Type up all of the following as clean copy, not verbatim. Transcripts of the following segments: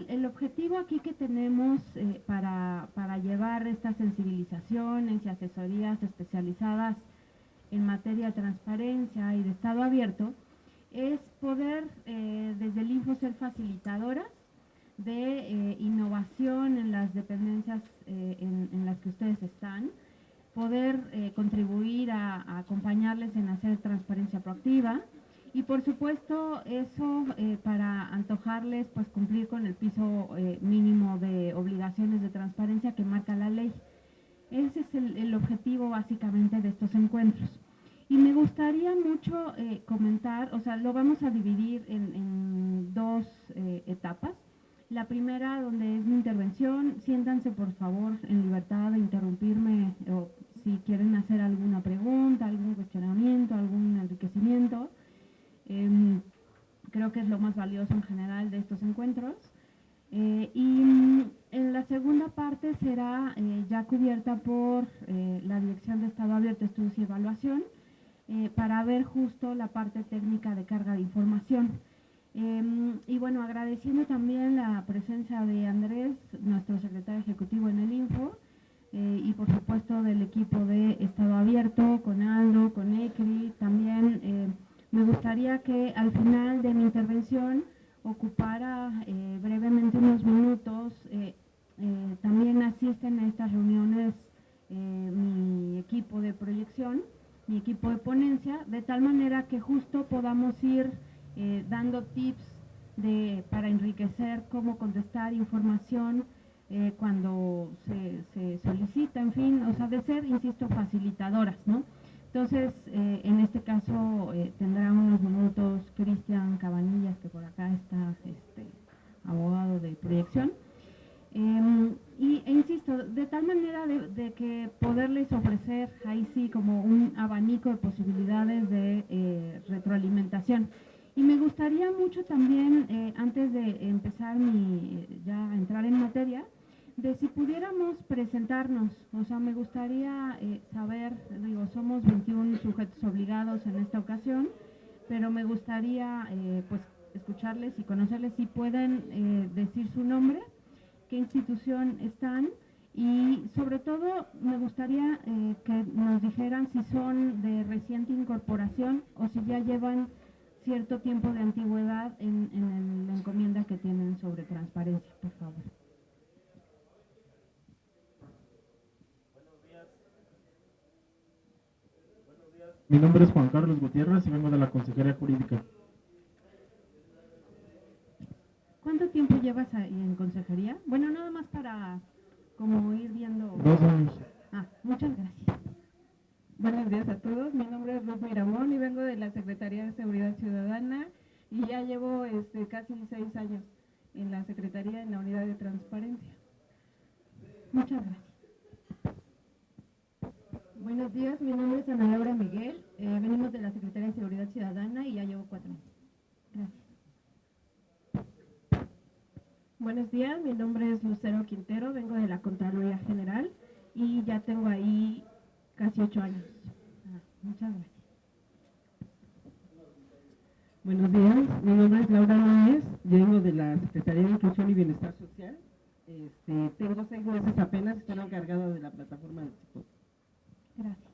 el objetivo aquí que tenemos para llevar estas sensibilizaciones y asesorías especializadas en materia de transparencia y de Estado abierto es poder desde el Info ser facilitadoras de innovación en las dependencias en las que ustedes están, poder contribuir a acompañarles en hacer transparencia proactiva y por supuesto eso para antojarles pues cumplir con el piso mínimo de obligaciones de transparencia que marca la ley. Ese es el objetivo básicamente de estos encuentros. Y me gustaría mucho comentar, o sea, lo vamos a dividir en dos etapas. La primera, donde es mi intervención, siéntanse por favor en libertad de interrumpirme o si quieren hacer alguna pregunta, algún cuestionamiento, algún enriquecimiento. Creo que es lo más valioso en general de estos encuentros. Y en la segunda parte será ya cubierta por la Dirección de Estado Abierto, Estudios y Evaluación, para ver justo la parte técnica de carga de información. Y bueno, agradeciendo también la presencia de Andrés, nuestro secretario ejecutivo en el Info, y por supuesto del equipo de Estado Abierto, con Aldo, con ECRI. También me gustaría que al final de mi intervención ocupara brevemente unos minutos. También asisten a estas reuniones mi equipo de proyección, mi equipo de ponencia, de tal manera que justo podamos ir dando tips para enriquecer cómo contestar información cuando se solicita, en fin, o sea, de ser, insisto, facilitadoras, ¿no? Entonces, en este caso tendrán unos minutos Cristian Cabanillas, que por acá está abogado de proyección. Insisto, de tal manera de que poderles ofrecer ahí sí como un abanico de posibilidades de retroalimentación. Y me gustaría mucho también, antes de empezar ya a entrar en materia, de si pudiéramos presentarnos, o sea, me gustaría saber, digo, somos 21 sujetos obligados en esta ocasión, pero me gustaría pues escucharles y conocerles si pueden decir su nombre, qué institución están y sobre todo me gustaría que nos dijeran si son de reciente incorporación o si ya llevan cierto tiempo de antigüedad en la encomienda que tienen sobre transparencia, por favor. Mi nombre es Juan Carlos Gutiérrez y vengo de la Consejería Jurídica. ¿Cuánto tiempo llevas ahí en consejería? Bueno, nada más para como ir viendo. 2 años. Muchas gracias. Buenos días a todos, mi nombre es Ruth Miramón y vengo de la Secretaría de Seguridad Ciudadana y ya llevo casi 6 años en la Secretaría en la Unidad de Transparencia. Muchas gracias. Buenos días, mi nombre es Ana Laura Miguel, venimos de la Secretaría de Seguridad Ciudadana y ya llevo 4 años. Gracias. Buenos días, mi nombre es Lucero Quintero, vengo de la Contraloría General y ya tengo ahí casi 8 años. Muchas gracias. Buenos días, mi nombre es Laura Núñez, yo vengo de la Secretaría de Inclusión y Bienestar Social. Tengo 6 meses apenas, estoy encargada de la plataforma de TikTok. Gracias.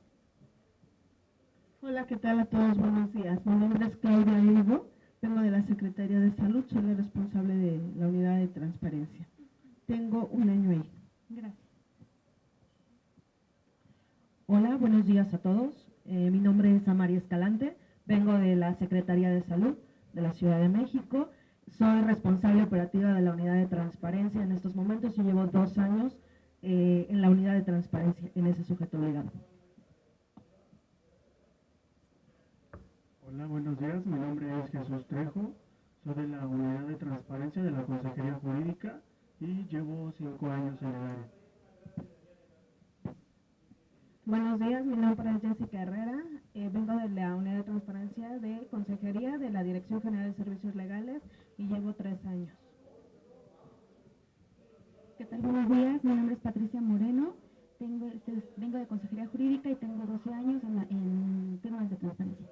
Hola, ¿qué tal a todos? Buenos días, mi nombre es Claudia Lugo, vengo de la Secretaría de Salud, soy la responsable de la Unidad de Transparencia. Tengo 1 año ahí. Gracias. Hola, buenos días a todos. Mi nombre es Amaria Escalante, vengo de la Secretaría de Salud de la Ciudad de México. Soy responsable operativa de la Unidad de Transparencia en estos momentos y llevo 2 años en la Unidad de Transparencia, en ese sujeto obligado. Hola, buenos días, mi nombre es Jesús Trejo, soy de la Unidad de Transparencia de la Consejería Jurídica y llevo 5 años en el área. Buenos días, mi nombre es Jessica Herrera, vengo de la Unidad de Transparencia de Consejería de la Dirección General de Servicios Legales y llevo 3 años. ¿Qué tal? Buenos días, mi nombre es Patricia Moreno, vengo de Consejería Jurídica y tengo 12 años en temas de transparencia.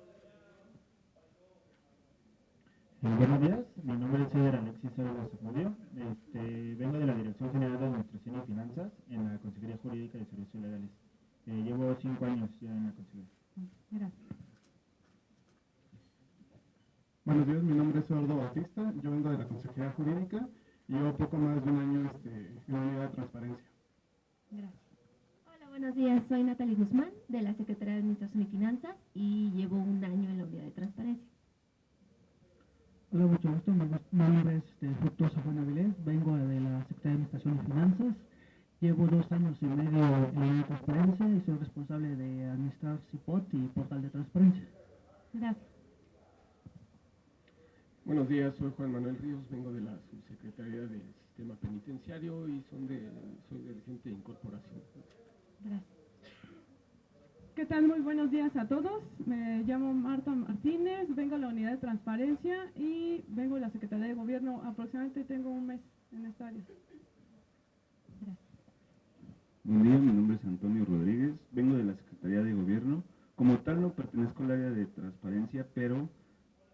Buenos días, mi nombre es Ceder Alexis Saludos Zamudio. Vengo de la Dirección General de Administración y Finanzas en la Consejería Jurídica de Servicios Legales. Llevo 5 años ya en la Consejería. Gracias. Buenos días, mi nombre es Eduardo Bautista, yo vengo de la Consejería Jurídica y llevo poco más de un año en la unidad de transparencia. Gracias. Hola, buenos días. Soy Natalie Guzmán, de la Secretaría de Administración y Finanzas, y llevo un año en la unidad de transparencia. Hola, mucho gusto. Mi nombre es Fructuoso Juan Avilés, vengo de la Secretaría de Administración y Finanzas. Llevo 2 años y medio en la unidad de transparencia y soy responsable de administrar CIPOT y Portal de Transparencia. Gracias. Buenos días, soy Juan Manuel Ríos, vengo de la Subsecretaría del Sistema Penitenciario y soy del Gente de Incorporación. Gracias. ¿Qué tal? Muy buenos días a todos. Me llamo Marta Martínez, vengo de la unidad de transparencia y vengo de la Secretaría de Gobierno. Aproximadamente tengo un mes en esta área. Gracias. Buen día, mi nombre es Antonio Rodríguez, vengo de la Secretaría de Gobierno. Como tal no pertenezco al área de transparencia, pero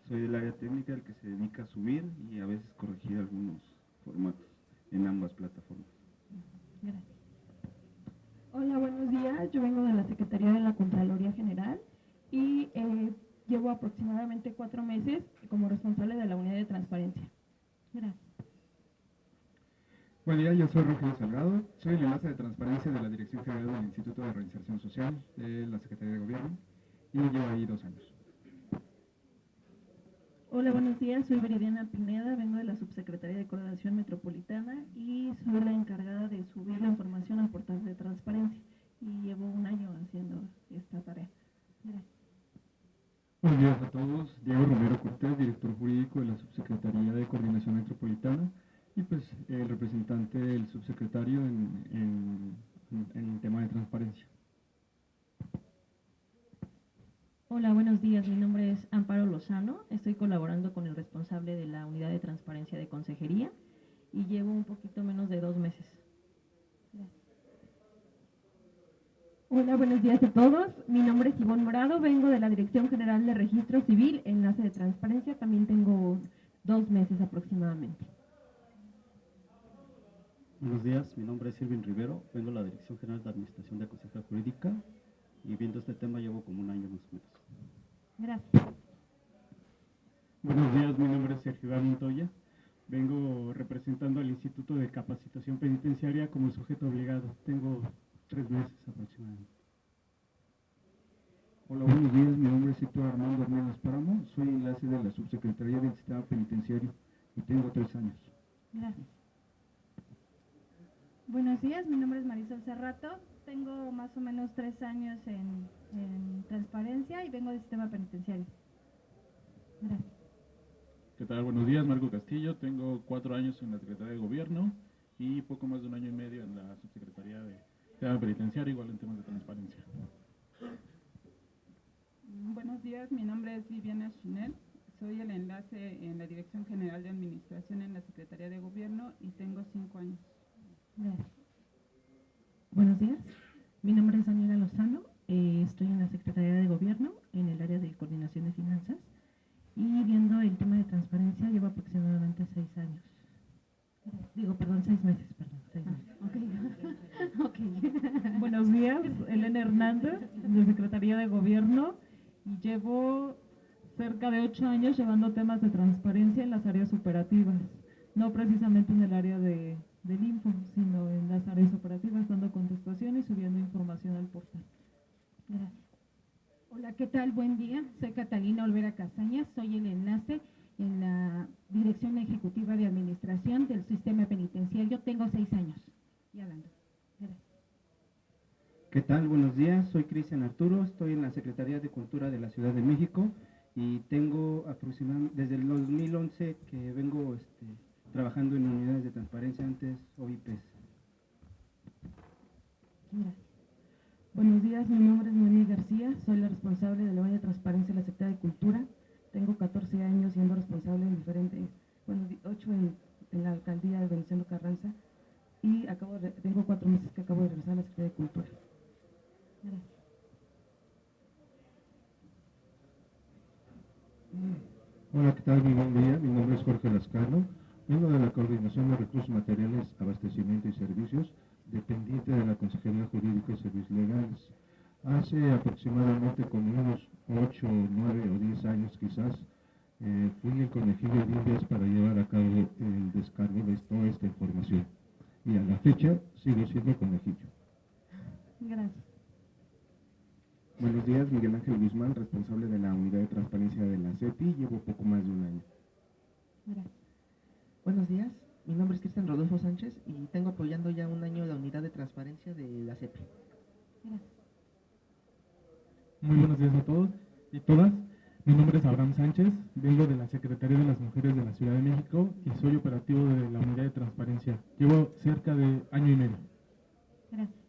soy del área técnica, el que se dedica a subir y a veces corregir algunos formatos en ambas plataformas. Gracias. Hola, buenos días. Yo vengo de la Secretaría de la Contraloría General y llevo aproximadamente 4 meses como responsable de la unidad de transparencia. Gracias. Buen día, yo soy Rogelio Salgado, soy el enlace de transparencia de la Dirección General del Instituto de Reinserción Social de la Secretaría de Gobierno y llevo ahí 2 años. Hola, buenos días. Soy Viridiana Pineda, vengo de la Subsecretaría de Coordinación Metropolitana y soy la encargada de subir la información al portal de transparencia y llevo un año haciendo esta tarea. Gracias. Buenos días a todos, Diego Romero Cortés, director jurídico de la Subsecretaría de Coordinación Metropolitana y pues el representante del subsecretario en el tema de transparencia. Hola, buenos días. Mi nombre es Amparo Lozano. Estoy colaborando con el responsable de la unidad de transparencia de consejería y llevo un poquito menos de 2 meses. Gracias. Hola, buenos días a todos. Mi nombre es Ivonne Morado, vengo de la Dirección General de Registro Civil, enlace de transparencia. También tengo 2 meses aproximadamente. Buenos días, mi nombre es Irvin Rivero, vengo de la Dirección General de Administración de Consejería Jurídica y viendo este tema llevo como un año más o menos. Gracias. Buenos días, mi nombre es Sergio Iván Montoya. Vengo representando al Instituto de Capacitación Penitenciaria como sujeto obligado. Tengo 3 meses aproximadamente. Hola, buenos días, mi nombre es Héctor Armando Hernández Páramo, soy enlace de la Subsecretaría del Sistema Penitenciario y tengo 3 años. Gracias. Buenos días, mi nombre es Marisol Cerrato, tengo más o menos 3 años en transparencia y vengo del sistema penitenciario. Gracias. ¿Qué tal? Buenos días, Marco Castillo, tengo 4 años en la Secretaría de Gobierno y poco más de 1 año y medio en la Subsecretaría de Sistema Penitenciario, igual en temas de transparencia. Buenos días, mi nombre es Viviana Chinel, soy el enlace en la Dirección General de Administración en la Secretaría de Gobierno y tengo 5 años. Gracias. Buenos días, mi nombre es Daniela Lozano, estoy en la Secretaría de Gobierno, en el área de Coordinación de Finanzas y viendo el tema de transparencia llevo aproximadamente 6 años. Digo, perdón, 6 meses, perdón, 6 meses. Ok. Buenos días, Elena Hernández, de Secretaría de Gobierno, y llevo cerca de 8 años llevando temas de transparencia en las áreas operativas, no precisamente en el área del info, sino en las áreas operativas, dando contestaciones y subiendo información al portal. Gracias. Hola, ¿qué tal? Buen día. Soy Catalina Olvera Casañas, soy el enlace en la Dirección Ejecutiva de Administración del Sistema Penitenciario. Tengo 6 años. Y hablando. Gracias. ¿Qué tal? Buenos días. Soy Cristian Arturo, estoy en la Secretaría de Cultura de la Ciudad de México y tengo aproximadamente desde el 2011 que vengo trabajando en unidades de transparencia, antes OIPs. Gracias. Buenos días, mi nombre es Noemí García, soy la responsable de la área de transparencia de la Secretaría de Cultura. Tengo 14 años siendo responsable en diferentes, 8 en la alcaldía de Venustiano Carranza y tengo 4 meses que acabo de regresar a la Secretaría de Cultura. Gracias. Hola, ¿qué tal? Muy buen día, mi nombre es Jorge Lascano. Vengo de la Coordinación de Recursos Materiales, Abastecimiento y Servicios, dependiente de la Consejería Jurídica y Servicios Legales. Hace aproximadamente como unos 8, 9 o 10 años quizás, fui el conejillo de indias para llevar a cabo el descargo de toda esta información. Y a la fecha sigo siendo conejillo. Gracias. Buenos días, Miguel Ángel Guzmán, responsable de la Unidad de Transparencia de la CEPI, llevo poco más de un año. Gracias. Buenos días, mi nombre es Cristian Rodolfo Sánchez y tengo apoyando ya un año la Unidad de Transparencia de la CEPI. Gracias. Muy buenos días a todos y todas. Mi nombre es Abraham Sánchez, vengo de la Secretaría de las Mujeres de la Ciudad de México y soy operativo de la Unidad de Transparencia. Llevo cerca de año y medio. Gracias.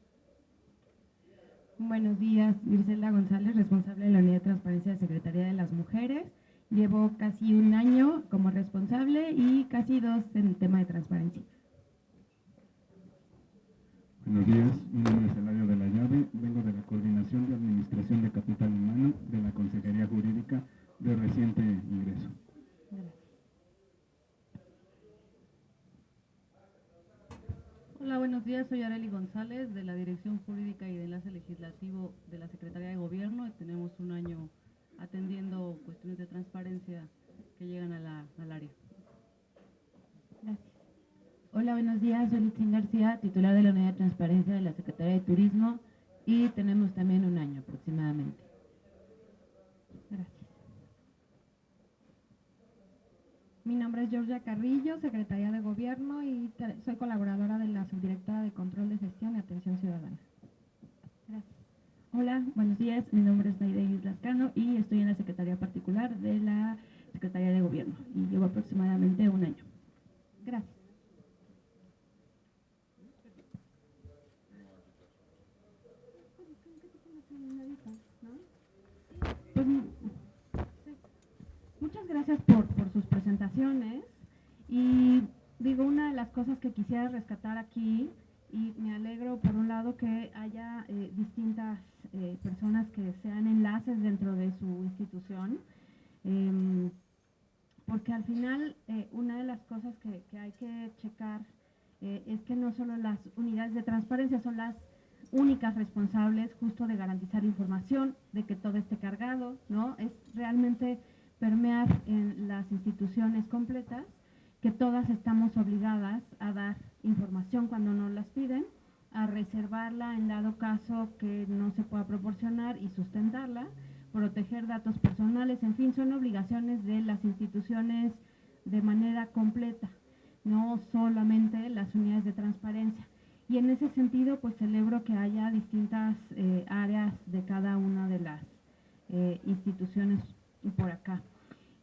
Buenos días, Griselda González, responsable de la Unidad de Transparencia de Secretaría de las Mujeres. Llevo casi un año como responsable y casi 2 en el tema de transparencia. Buenos días, mi nombre es Eladio de la Llave, vengo de la Coordinación de Administración de Capital Humano de la Consejería Jurídica de reciente ingreso. Hola, buenos días, soy Arely González de la Dirección Jurídica y de Enlace Legislativo de la Secretaría de Gobierno y tenemos un año atendiendo cuestiones de transparencia que llegan al área. Gracias. Hola, buenos días, soy Litzin García, titular de la Unidad de Transparencia de la Secretaría de Turismo y tenemos también un año aproximadamente. Gracias. Mi nombre es Georgia Carrillo, Secretaría de Gobierno y soy colaboradora de la Subdirectora de Control de Gestión y Atención Ciudadana. Gracias. Hola, buenos días, mi nombre es Naide Lascano y estoy en la Secretaría Particular de la Secretaría de Gobierno y llevo aproximadamente un año. Gracias. Pues, muchas gracias por sus presentaciones y digo, una de las cosas que quisiera rescatar aquí, y me alegro por un lado que haya distintas personas que sean enlaces dentro de su institución, porque al final una de las cosas que hay que checar es que no solo las unidades de transparencia son las únicas responsables justo de garantizar información, de que todo esté cargado, ¿no? Es realmente permear en las instituciones completas, que todas estamos obligadas a dar información cuando nos las piden, a reservarla en dado caso que no se pueda proporcionar y sustentarla, proteger datos personales, en fin, son obligaciones de las instituciones de manera completa, no solamente las unidades de transparencia. Y en ese sentido, pues celebro que haya distintas áreas de cada una de las instituciones por acá,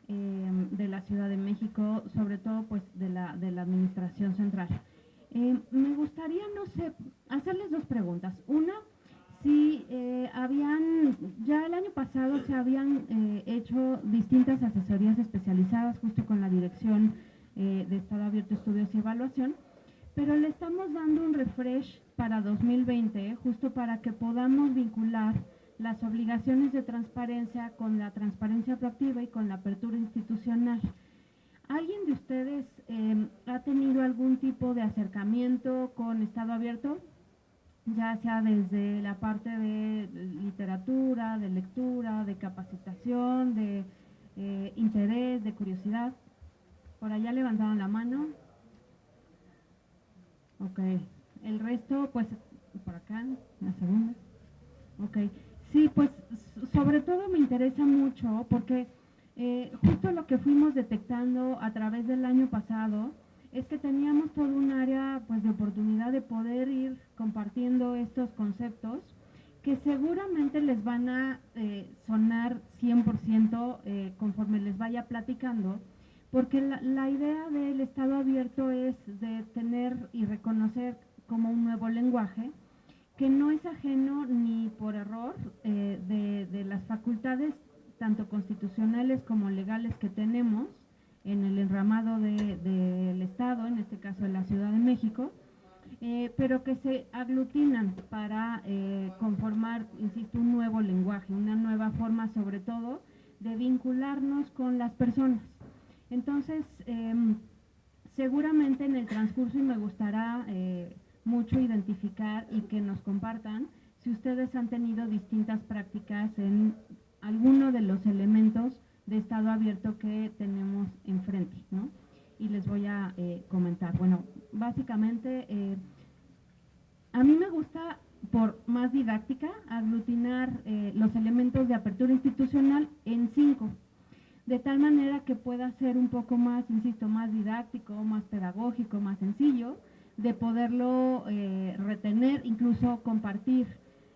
de la Ciudad de México, sobre todo pues de la Administración Central. Me gustaría, no sé, hacerles 2 preguntas. Una, si ya el año pasado se habían hecho distintas asesorías especializadas justo con la Dirección de Estado Abierto, Estudios y Evaluación, pero le estamos dando un refresh para 2020, justo para que podamos vincular las obligaciones de transparencia con la transparencia proactiva y con la apertura institucional. ¿Alguien de ustedes ha tenido algún tipo de acercamiento con Estado Abierto? Ya sea desde la parte de literatura, de lectura, de capacitación, de interés, de curiosidad. Por allá levantaron la mano. Ok, el resto, pues, por acá, la segunda. Ok, sí, pues, sobre todo me interesa mucho porque justo lo que fuimos detectando a través del año pasado es que teníamos todo un área, pues, de oportunidad de poder ir compartiendo estos conceptos que seguramente les van a sonar 100% conforme les vaya platicando, porque la idea del Estado Abierto es de tener y reconocer como un nuevo lenguaje que no es ajeno ni por error de las facultades tanto constitucionales como legales que tenemos en el enramado del Estado, en este caso de la Ciudad de México, pero que se aglutinan para conformar, insisto, un nuevo lenguaje, una nueva forma sobre todo de vincularnos con las personas. Entonces, Seguramente en el transcurso, y me gustará mucho identificar y que nos compartan si ustedes han tenido distintas prácticas en alguno de los elementos de estado abierto que tenemos enfrente, ¿no? Y les voy a comentar. Bueno, básicamente, a mí me gusta, por más didáctica, aglutinar los elementos de apertura institucional en 5, de tal manera que pueda ser un poco más, insisto, más didáctico, más pedagógico, más sencillo, de poderlo retener, incluso compartir.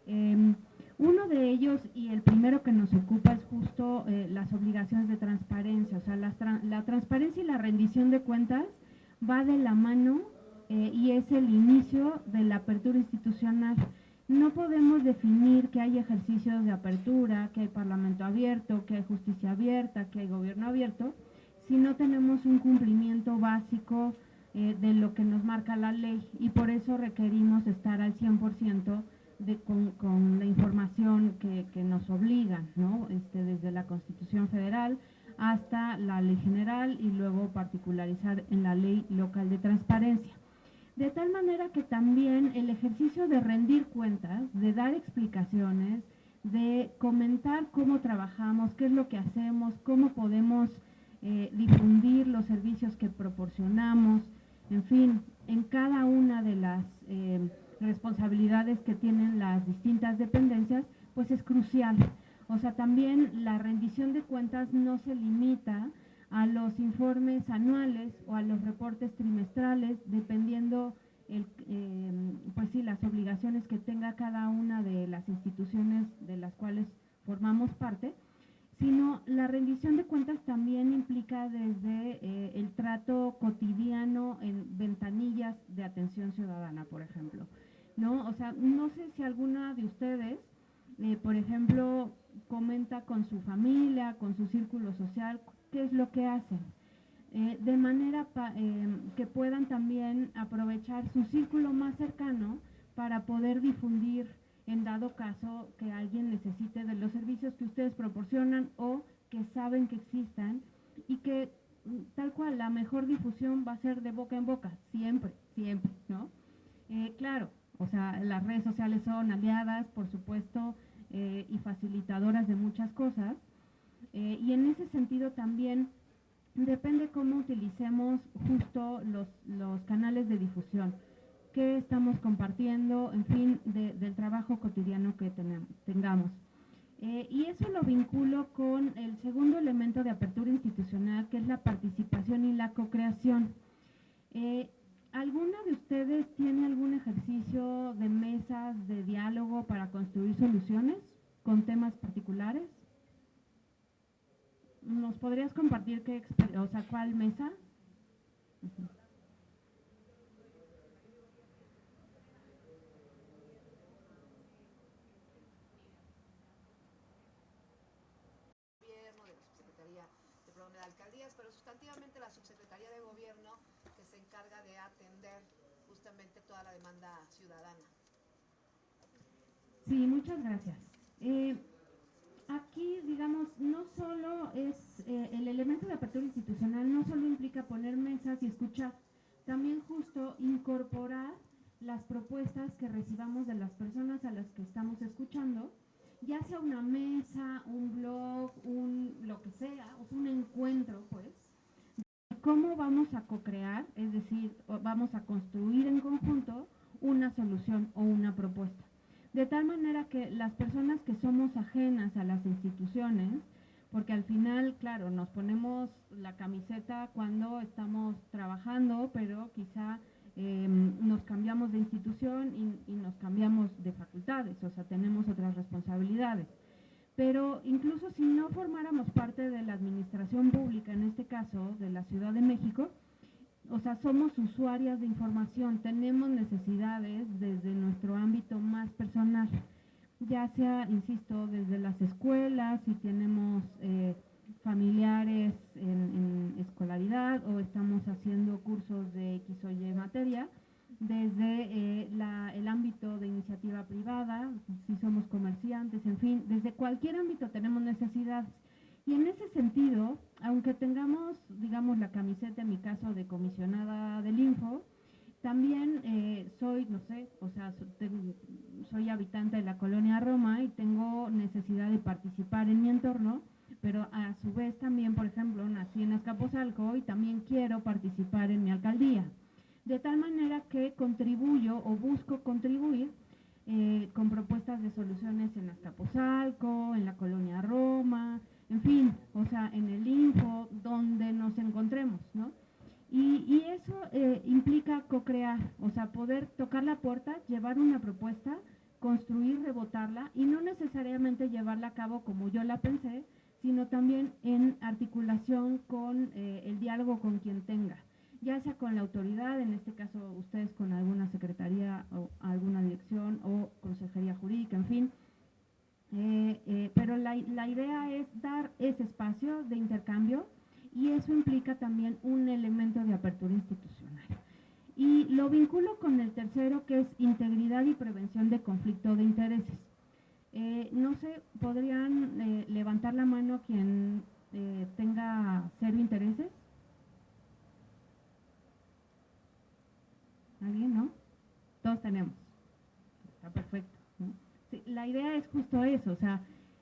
Uno de ellos, y el primero que nos ocupa, es justo las obligaciones de transparencia. O sea, la transparencia y la rendición de cuentas va de la mano y es el inicio de la apertura institucional. No podemos definir que hay ejercicios de apertura, que hay parlamento abierto, que hay justicia abierta, que hay gobierno abierto, si no tenemos un cumplimiento básico de lo que nos marca la ley, y por eso requerimos estar al 100% con la información que nos obligan, ¿no? Desde la Constitución Federal hasta la Ley General y luego particularizar en la Ley Local de Transparencia. De tal manera que también el ejercicio de rendir cuentas, de dar explicaciones, de comentar cómo trabajamos, qué es lo que hacemos, cómo podemos difundir los servicios que proporcionamos, en fin, en cada una de las responsabilidades que tienen las distintas dependencias, pues es crucial. O sea, también la rendición de cuentas no se limita a los informes anuales o a los reportes trimestrales, dependiendo pues sí, las obligaciones que tenga cada una de las instituciones de las cuales formamos parte, sino la rendición de cuentas también implica desde el trato cotidiano en ventanillas de atención ciudadana, por ejemplo, ¿no? O sea, no sé si alguna de ustedes, por ejemplo, comenta con su familia, con su círculo social, qué es lo que hacen, de manera que puedan también aprovechar su círculo más cercano para poder difundir en dado caso que alguien necesite de los servicios que ustedes proporcionan o que saben que existan, y que tal cual la mejor difusión va a ser de boca en boca, siempre, ¿no? Claro, o sea, las redes sociales son aliadas, por supuesto, y facilitadoras de muchas cosas, y en ese sentido también depende cómo utilicemos justo los canales de difusión, qué estamos compartiendo, en fin, del trabajo cotidiano que tengamos. Y eso lo vinculo con el segundo elemento de apertura institucional, que es la participación y la co-creación. ¿Alguna de ustedes tiene algún ejercicio de mesas de diálogo para construir soluciones con temas particulares? ¿Nos podrías compartir cuál mesa? Gobierno, de la Subsecretaría de Programa de Alcaldías, pero sustantivamente la Subsecretaría de Gobierno, que se encarga de atender justamente toda la demanda ciudadana. Sí, muchas gracias. Aquí, digamos, no solo es el elemento de apertura institucional, no solo implica poner mesas y escuchar, también justo incorporar las propuestas que recibamos de las personas a las que estamos escuchando, ya sea una mesa, un blog, lo que sea, o un encuentro, pues, cómo vamos a co-crear, es decir, vamos a construir en conjunto una solución o una propuesta. De tal manera que las personas que somos ajenas a las instituciones, porque al final, claro, nos ponemos la camiseta cuando estamos trabajando, pero quizá nos cambiamos de institución y nos cambiamos de facultades, o sea, tenemos otras responsabilidades. Pero incluso si no formáramos parte de la administración pública, en este caso de la Ciudad de México, o sea, somos usuarias de información, tenemos necesidades desde nuestro ámbito más personal, ya sea, insisto, desde las escuelas, si tenemos familiares en escolaridad o estamos haciendo cursos de X o Y materia, desde el ámbito de iniciativa privada, si somos comerciantes, en fin, desde cualquier ámbito tenemos necesidades. Y en ese sentido, aunque tengamos, digamos, la camiseta, en mi caso, de comisionada del Info, también soy, no sé, o sea, soy habitante de la colonia Roma y tengo necesidad de participar en mi entorno, pero a su vez también, por ejemplo, nací en Azcapotzalco y también quiero participar en mi alcaldía. De tal manera que contribuyo o busco contribuir con propuestas de soluciones en Azcapotzalco, en la colonia Roma, en fin, o sea, en el Info, donde nos encontremos, ¿no? Y eso implica co-crear, o sea, poder tocar la puerta, llevar una propuesta, construir, rebotarla y no necesariamente llevarla a cabo como yo la pensé, sino también en articulación con el diálogo con quien tenga, ya sea con la autoridad, en este caso ustedes con alguna secretaría o alguna dirección o consejería jurídica, en fin. Pero la idea es dar ese espacio de intercambio y eso implica también un elemento de apertura institucional. Y lo vinculo con el tercero, que es integridad y prevención de conflicto de intereses. No sé, ¿podrían levantar la mano quien tenga cero intereses? ¿Alguien, no? Todos tenemos. Está perfecto, ¿no? Sí, la idea es justo eso, o sea,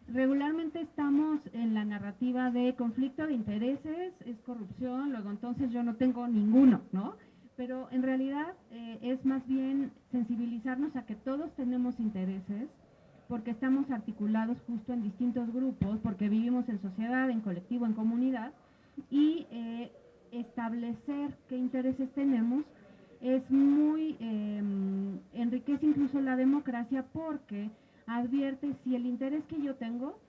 regularmente estamos en la narrativa de conflicto de intereses, es corrupción, luego entonces yo no tengo ninguno, ¿no? Pero en realidad es más bien sensibilizarnos a que todos tenemos intereses, porque estamos articulados justo en distintos grupos, porque vivimos en sociedad, en colectivo, en comunidad, y establecer qué intereses tenemos es muy, enriquece incluso la democracia porque advierte si el interés que yo tengo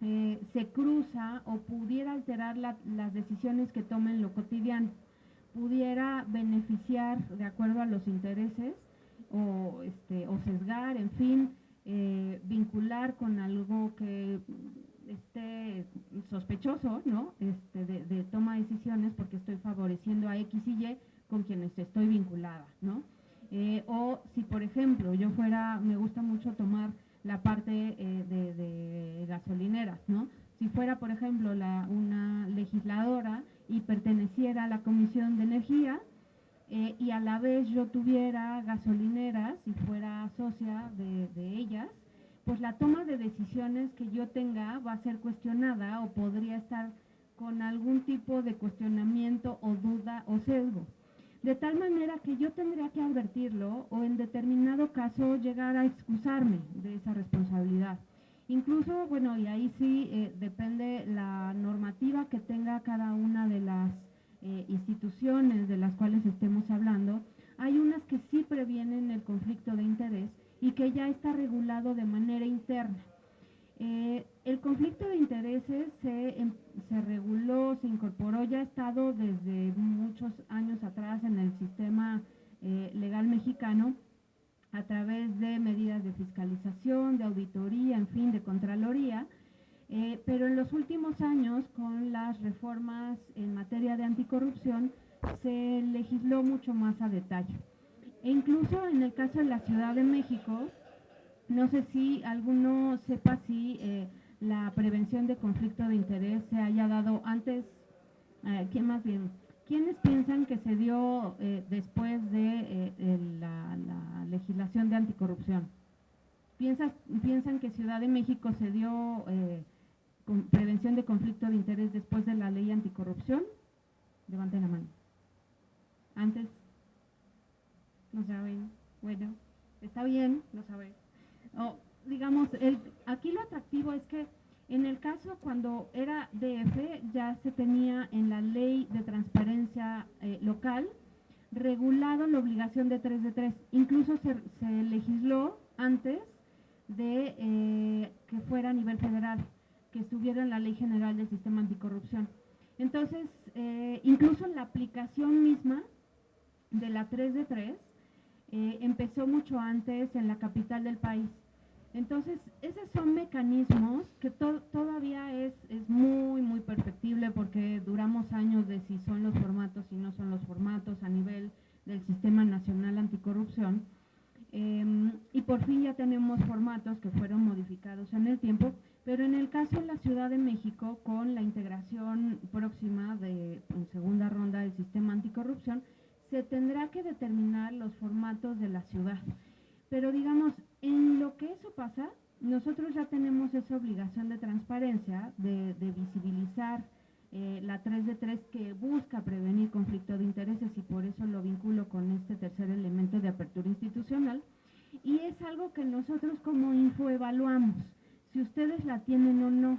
se cruza o pudiera alterar las decisiones que tomen en lo cotidiano, pudiera beneficiar de acuerdo a los intereses o sesgar, en fin, vincular con algo que esté sospechoso, ¿no? De toma de decisiones porque estoy favoreciendo a X y Y con quienes estoy vinculada, ¿no? O si, por ejemplo, yo fuera, me gusta mucho tomar la parte de gasolineras, ¿no? Si fuera, por ejemplo, una legisladora y perteneciera a la Comisión de Energía y a la vez yo tuviera gasolineras y fuera socia de ellas, pues la toma de decisiones que yo tenga va a ser cuestionada o podría estar con algún tipo de cuestionamiento o duda o sesgo. De tal manera que yo tendría que advertirlo o en determinado caso llegar a excusarme de esa responsabilidad. Incluso, bueno, y ahí sí depende la normativa que tenga cada una de las instituciones de las cuales estemos hablando. Hay unas que sí previenen el conflicto de interés y que ya está regulado de manera interna. El conflicto de intereses se reguló, se incorporó, ya ha estado desde muchos años atrás en el sistema legal mexicano a través de medidas de fiscalización, de auditoría, en fin, de contraloría, pero en los últimos años con las reformas en materia de anticorrupción se legisló mucho más a detalle. E incluso en el caso de la Ciudad de México, no sé si alguno sepa si la prevención de conflicto de interés se haya dado antes, ¿quiénes piensan que se dio después de la legislación de anticorrupción? ¿Piensan que Ciudad de México se dio con prevención de conflicto de interés después de la ley anticorrupción? Levanten la mano. ¿Antes? No saben. Bueno, está bien no saber. Digamos, aquí lo atractivo es que en el caso cuando era DF ya se tenía en la ley de transparencia local regulado la obligación de 3 de 3. Incluso se legisló antes de que fuera a nivel federal, que estuviera en la Ley General del Sistema Anticorrupción. Entonces, incluso la aplicación misma de la 3 de 3 empezó mucho antes en la capital del país. Entonces, esos son mecanismos que todavía es muy, muy perfectible porque duramos años de si son los formatos, si no son los formatos a nivel del Sistema Nacional Anticorrupción. Y por fin ya tenemos formatos que fueron modificados en el tiempo, Pero en el caso de la Ciudad de México, con la integración próxima en segunda ronda del sistema anticorrupción, se tendrá que determinar los formatos de la ciudad. Pero digamos, en lo que eso pasa, nosotros ya tenemos esa obligación de transparencia, de visibilizar la 3 de 3 que busca prevenir conflicto de intereses, y por eso lo vinculo con este tercer elemento de apertura institucional, y es algo que nosotros como Info evaluamos, si ustedes la tienen o no.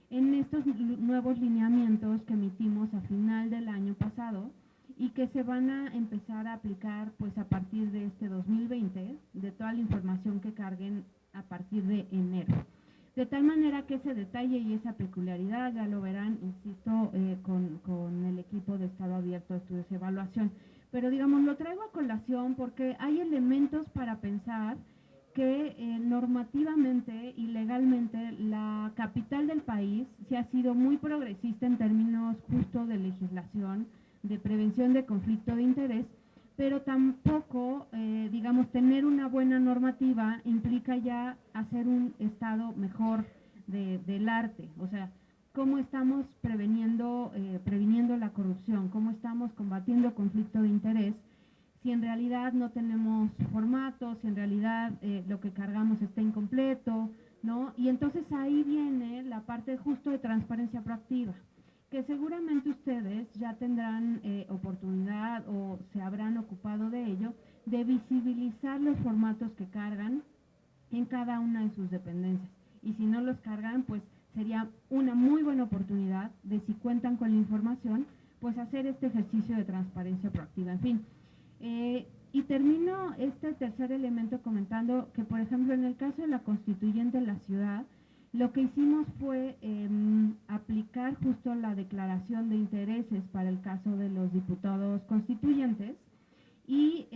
En estos nuevos lineamientos que emitimos a final del año pasado y que se van a empezar a aplicar pues a partir de este 2020, de toda la información que carguen a partir de enero. De tal manera que ese detalle y esa peculiaridad ya lo verán, insisto, con el equipo de Estado Abierto de Estudios y Evaluación. Pero digamos, lo traigo a colación porque hay elementos para pensar que normativamente y legalmente la capital del país se ha sido muy progresista en términos justo de legislación, de prevención de conflicto de interés, pero tampoco, digamos, tener una buena normativa implica ya hacer un estado mejor del arte. O sea, cómo estamos previniendo la corrupción, cómo estamos combatiendo conflicto de interés, si en realidad no tenemos formatos, si en realidad lo que cargamos está incompleto, ¿no? Y entonces ahí viene la parte justo de transparencia proactiva, que seguramente ustedes ya tendrán oportunidad o se habrán ocupado de ello, de visibilizar los formatos que cargan en cada una de sus dependencias. Y si no los cargan, pues sería una muy buena oportunidad de, si cuentan con la información, pues hacer este ejercicio de transparencia proactiva. En fin, y termino este tercer elemento comentando que, por ejemplo, en el caso de la constituyente de la ciudad, lo que hicimos fue aplicar justo la declaración de intereses para el caso de los diputados constituyentes y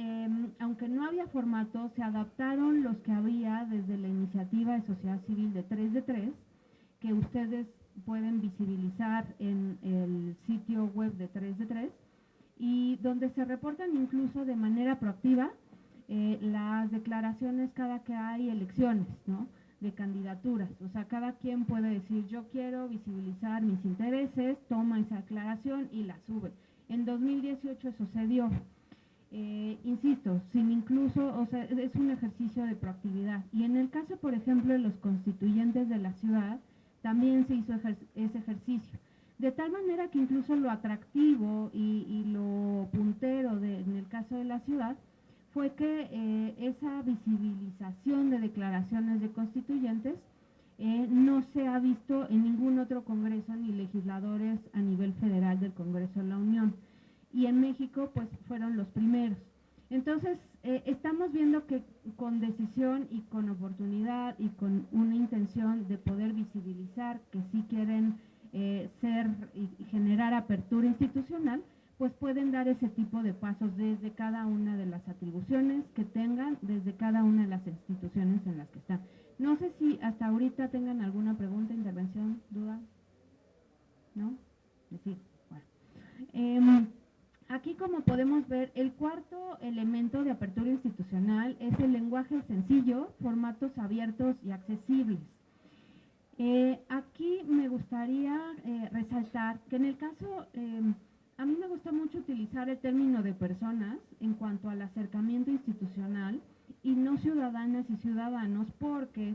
aunque no había formato, se adaptaron los que había desde la iniciativa de sociedad civil de 3 de 3, que ustedes pueden visibilizar en el sitio web de 3 de 3, y donde se reportan incluso de manera proactiva las declaraciones cada que hay elecciones, ¿no?, de candidaturas. O sea, cada quien puede decir, yo quiero visibilizar mis intereses, toma esa declaración y la sube. En 2018 eso se dio. Insisto, sin incluso, o sea, es un ejercicio de proactividad. Y en el caso, por ejemplo, de los constituyentes de la ciudad, también se hizo ese ejercicio. De tal manera que incluso lo atractivo y lo puntero en el caso de la ciudad fue que esa visibilización de declaraciones de constituyentes no se ha visto en ningún otro congreso ni legisladores a nivel federal del Congreso de la Unión. Y en México, pues, fueron los primeros. Entonces, estamos viendo que con decisión y con oportunidad y con una intención de poder visibilizar que sí quieren ser y generar apertura institucional, pues pueden dar ese tipo de pasos desde cada una de las atribuciones que tengan, desde cada una de las instituciones en las que están. No sé si hasta ahorita tengan alguna pregunta, intervención, duda. ¿No? Sí, bueno. Aquí, como podemos ver, el cuarto elemento de apertura institucional es el lenguaje sencillo, formatos abiertos y accesibles. Aquí me gustaría resaltar que en el caso, a mí me gusta mucho utilizar el término de personas en cuanto al acercamiento institucional y no ciudadanas y ciudadanos, porque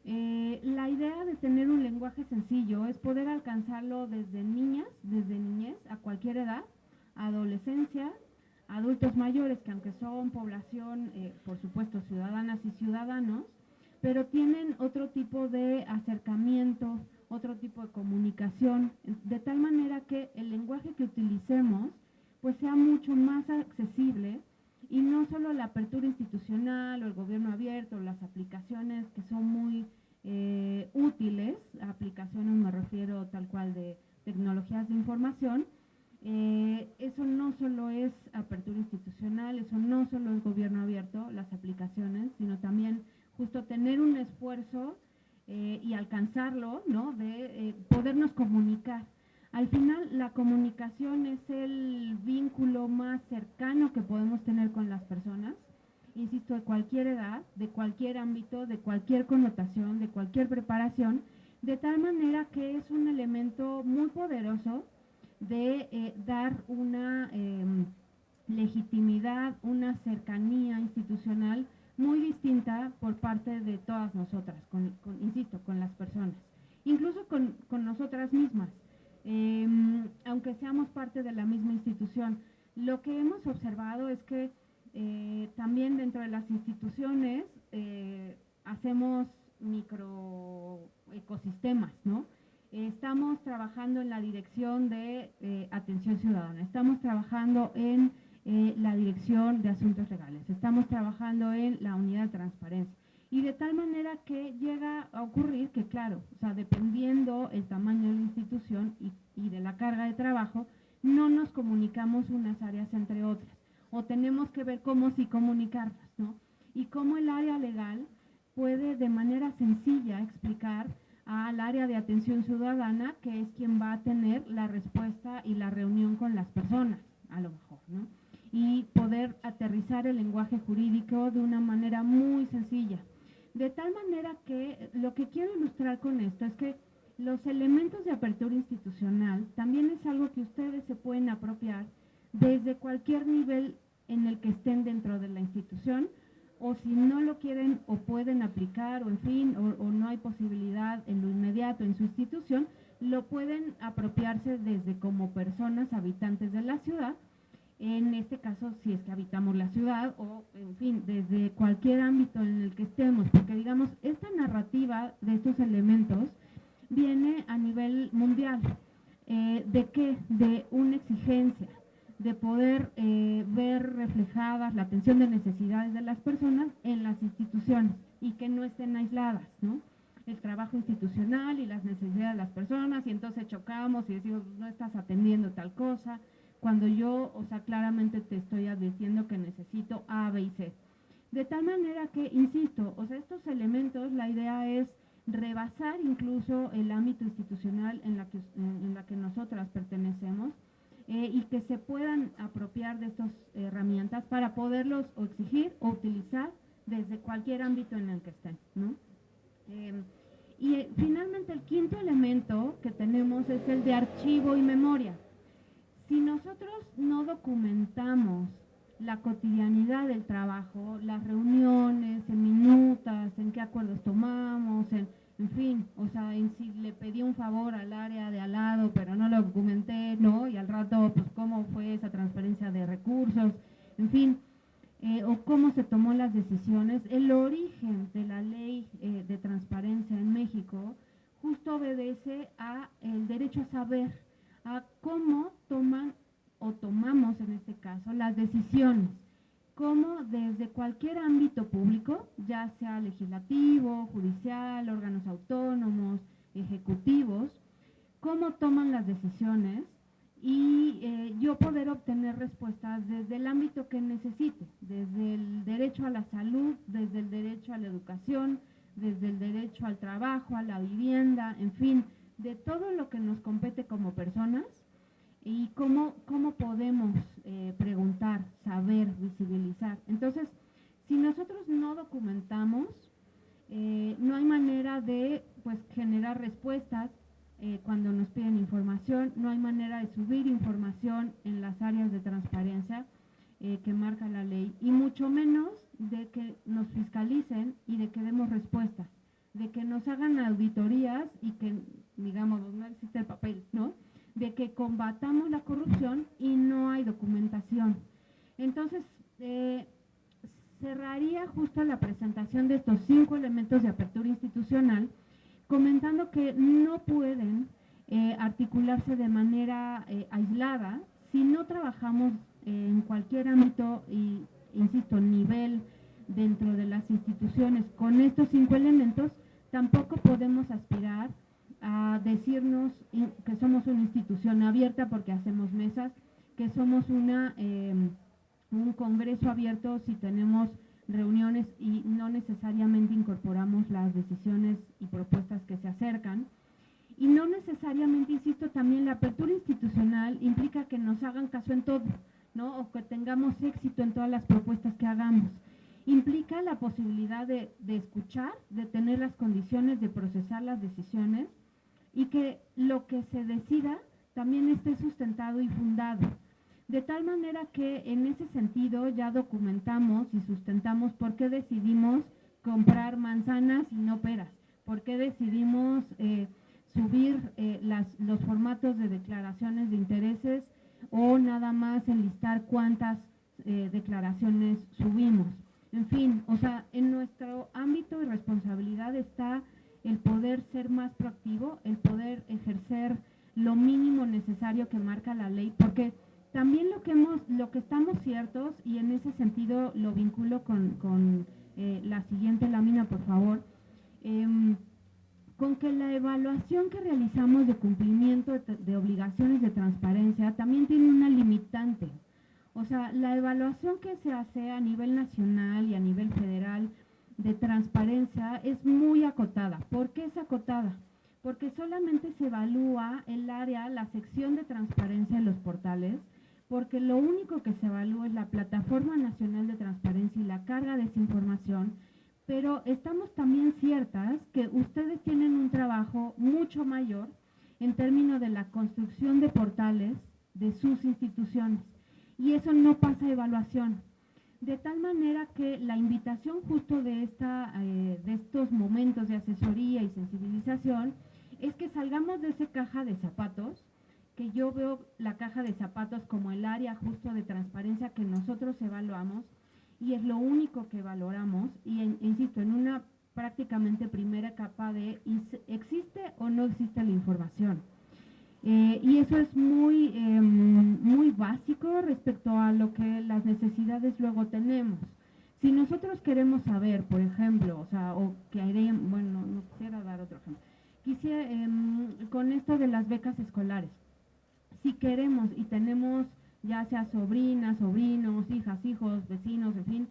la idea de tener un lenguaje sencillo es poder alcanzarlo desde niñez a cualquier edad, adolescencia, adultos mayores, que aunque son población, por supuesto, ciudadanas y ciudadanos, pero tienen otro tipo de acercamiento, otro tipo de comunicación, de tal manera que el lenguaje que utilicemos pues sea mucho más accesible, y no solo la apertura institucional o el gobierno abierto, las aplicaciones que son muy útiles, aplicaciones me refiero tal cual de tecnologías de información, eso no solo es apertura institucional, eso no solo es gobierno abierto, las aplicaciones, sino también justo tener un esfuerzo y alcanzarlo, ¿no?, de podernos comunicar. Al final, la comunicación es el vínculo más cercano que podemos tener con las personas, insisto, de cualquier edad, de cualquier ámbito, de cualquier connotación, de cualquier preparación, de tal manera que es un elemento muy poderoso de dar una legitimidad, una cercanía institucional muy distinta por parte de todas nosotras, insisto, con las personas, incluso con nosotras mismas, aunque seamos parte de la misma institución. Lo que hemos observado es que también dentro de las instituciones hacemos microecosistemas, ¿no? Estamos trabajando en la dirección de atención ciudadana, estamos trabajando en la dirección de asuntos legales, estamos trabajando en la unidad de transparencia. Y de tal manera que llega a ocurrir que, claro, o sea, dependiendo el tamaño de la institución y de la carga de trabajo, no nos comunicamos unas áreas entre otras, o tenemos que ver cómo sí comunicarlas, ¿no? Y cómo el área legal puede de manera sencilla explicar al área de atención ciudadana, que es quien va a tener la respuesta y la reunión con las personas, a lo mejor, ¿no? Y poder aterrizar el lenguaje jurídico de una manera muy sencilla. De tal manera que lo que quiero ilustrar con esto es que los elementos de apertura institucional también es algo que ustedes se pueden apropiar desde cualquier nivel en el que estén dentro de la institución, o si no lo quieren o pueden aplicar, o en fin, o no hay posibilidad en lo inmediato en su institución, lo pueden apropiarse desde como personas habitantes de la ciudad, en este caso si es que habitamos la ciudad, o en fin, desde cualquier ámbito en el que estemos, porque digamos, esta narrativa de estos elementos viene a nivel mundial. ¿De qué? De una exigencia, de poder ver reflejadas la atención de necesidades de las personas en las instituciones y que no estén aisladas, ¿no? El trabajo institucional y las necesidades de las personas, y entonces chocamos y decimos, no estás atendiendo tal cosa, cuando yo, o sea, claramente te estoy advirtiendo que necesito A, B y C. De tal manera que, insisto, o sea, estos elementos, la idea es rebasar incluso el ámbito institucional en la que nosotras pertenecemos, y que se puedan apropiar de estas herramientas para poderlos o exigir o utilizar desde cualquier ámbito en el que estén, ¿no? Y finalmente el quinto elemento que tenemos es el de archivo y memoria. Si nosotros no documentamos la cotidianidad del trabajo, las reuniones, en minutas, en qué acuerdos tomamos, en fin, o sea, en si le pedí un favor al área de al lado, pero no lo documenté, ¿no? Y al rato, pues, cómo fue esa transferencia de recursos, en fin, o cómo se tomó las decisiones. El origen de la ley de transparencia en México justo obedece a el derecho a saber, a cómo toman o tomamos en este caso las decisiones, cómo desde cualquier ámbito público, ya sea legislativo, judicial, órganos autónomos, ejecutivos, cómo toman las decisiones y yo poder obtener respuestas desde el ámbito que necesite, desde el derecho a la salud, desde el derecho a la educación, desde el derecho al trabajo, a la vivienda, en fin, de todo lo que nos compete como personas, y cómo podemos preguntar, saber, visibilizar. Entonces, si nosotros no documentamos, no hay manera de pues generar respuestas cuando nos piden información, no hay manera de subir información en las áreas de transparencia que marca la ley, y mucho menos de que nos fiscalicen y de que demos respuestas, de que nos hagan auditorías y que, digamos, no existe el papel, ¿no? De que combatamos la corrupción y no hay documentación. Entonces, cerraría justo la presentación de estos 5 elementos de apertura institucional comentando que no pueden articularse de manera aislada si no trabajamos en cualquier ámbito y, insisto, nivel dentro de las instituciones con estos 5 elementos. Tampoco podemos aspirar a decirnos que somos una institución abierta porque hacemos mesas, que somos un congreso abierto si tenemos reuniones y no necesariamente incorporamos las decisiones y propuestas que se acercan. Y no necesariamente, insisto, también la apertura institucional implica que nos hagan caso en todo, ¿no? O que tengamos éxito en todas las propuestas que hagamos. implica la posibilidad de escuchar, de tener las condiciones de procesar las decisiones y que lo que se decida también esté sustentado y fundado. De tal manera que en ese sentido ya documentamos y sustentamos por qué decidimos comprar manzanas y no peras, por qué decidimos subir los formatos de declaraciones de intereses o nada más enlistar cuántas declaraciones subimos. En fin, o sea, en nuestro ámbito de responsabilidad está el poder ser más proactivo, el poder ejercer lo mínimo necesario que marca la ley, porque también lo que estamos ciertos, y en ese sentido lo vinculo con la siguiente lámina, por favor, con que la evaluación que realizamos de cumplimiento de obligaciones de transparencia también tiene una limitante. O sea, la evaluación que se hace a nivel nacional y a nivel federal de transparencia es muy acotada. ¿Por qué es acotada? Porque solamente se evalúa el área, la sección de transparencia en los portales, porque lo único que se evalúa es la Plataforma Nacional de Transparencia y la carga de esa información, pero estamos también ciertas que ustedes tienen un trabajo mucho mayor en términos de la construcción de portales de sus instituciones, y eso no pasa evaluación. De tal manera que la invitación justo de estos momentos de asesoría y sensibilización es que salgamos de esa caja de zapatos, que yo veo la caja de zapatos como el área justo de transparencia que nosotros evaluamos y es lo único que valoramos y insisto, en una prácticamente primera capa de ¿existe o no existe la información? Y eso es muy básico respecto a lo que las necesidades luego tenemos. Si nosotros queremos saber, por ejemplo, no quisiera dar otro ejemplo, con esto de las becas escolares, si queremos y tenemos ya sea sobrinas, sobrinos, hijas, hijos, vecinos, en fin,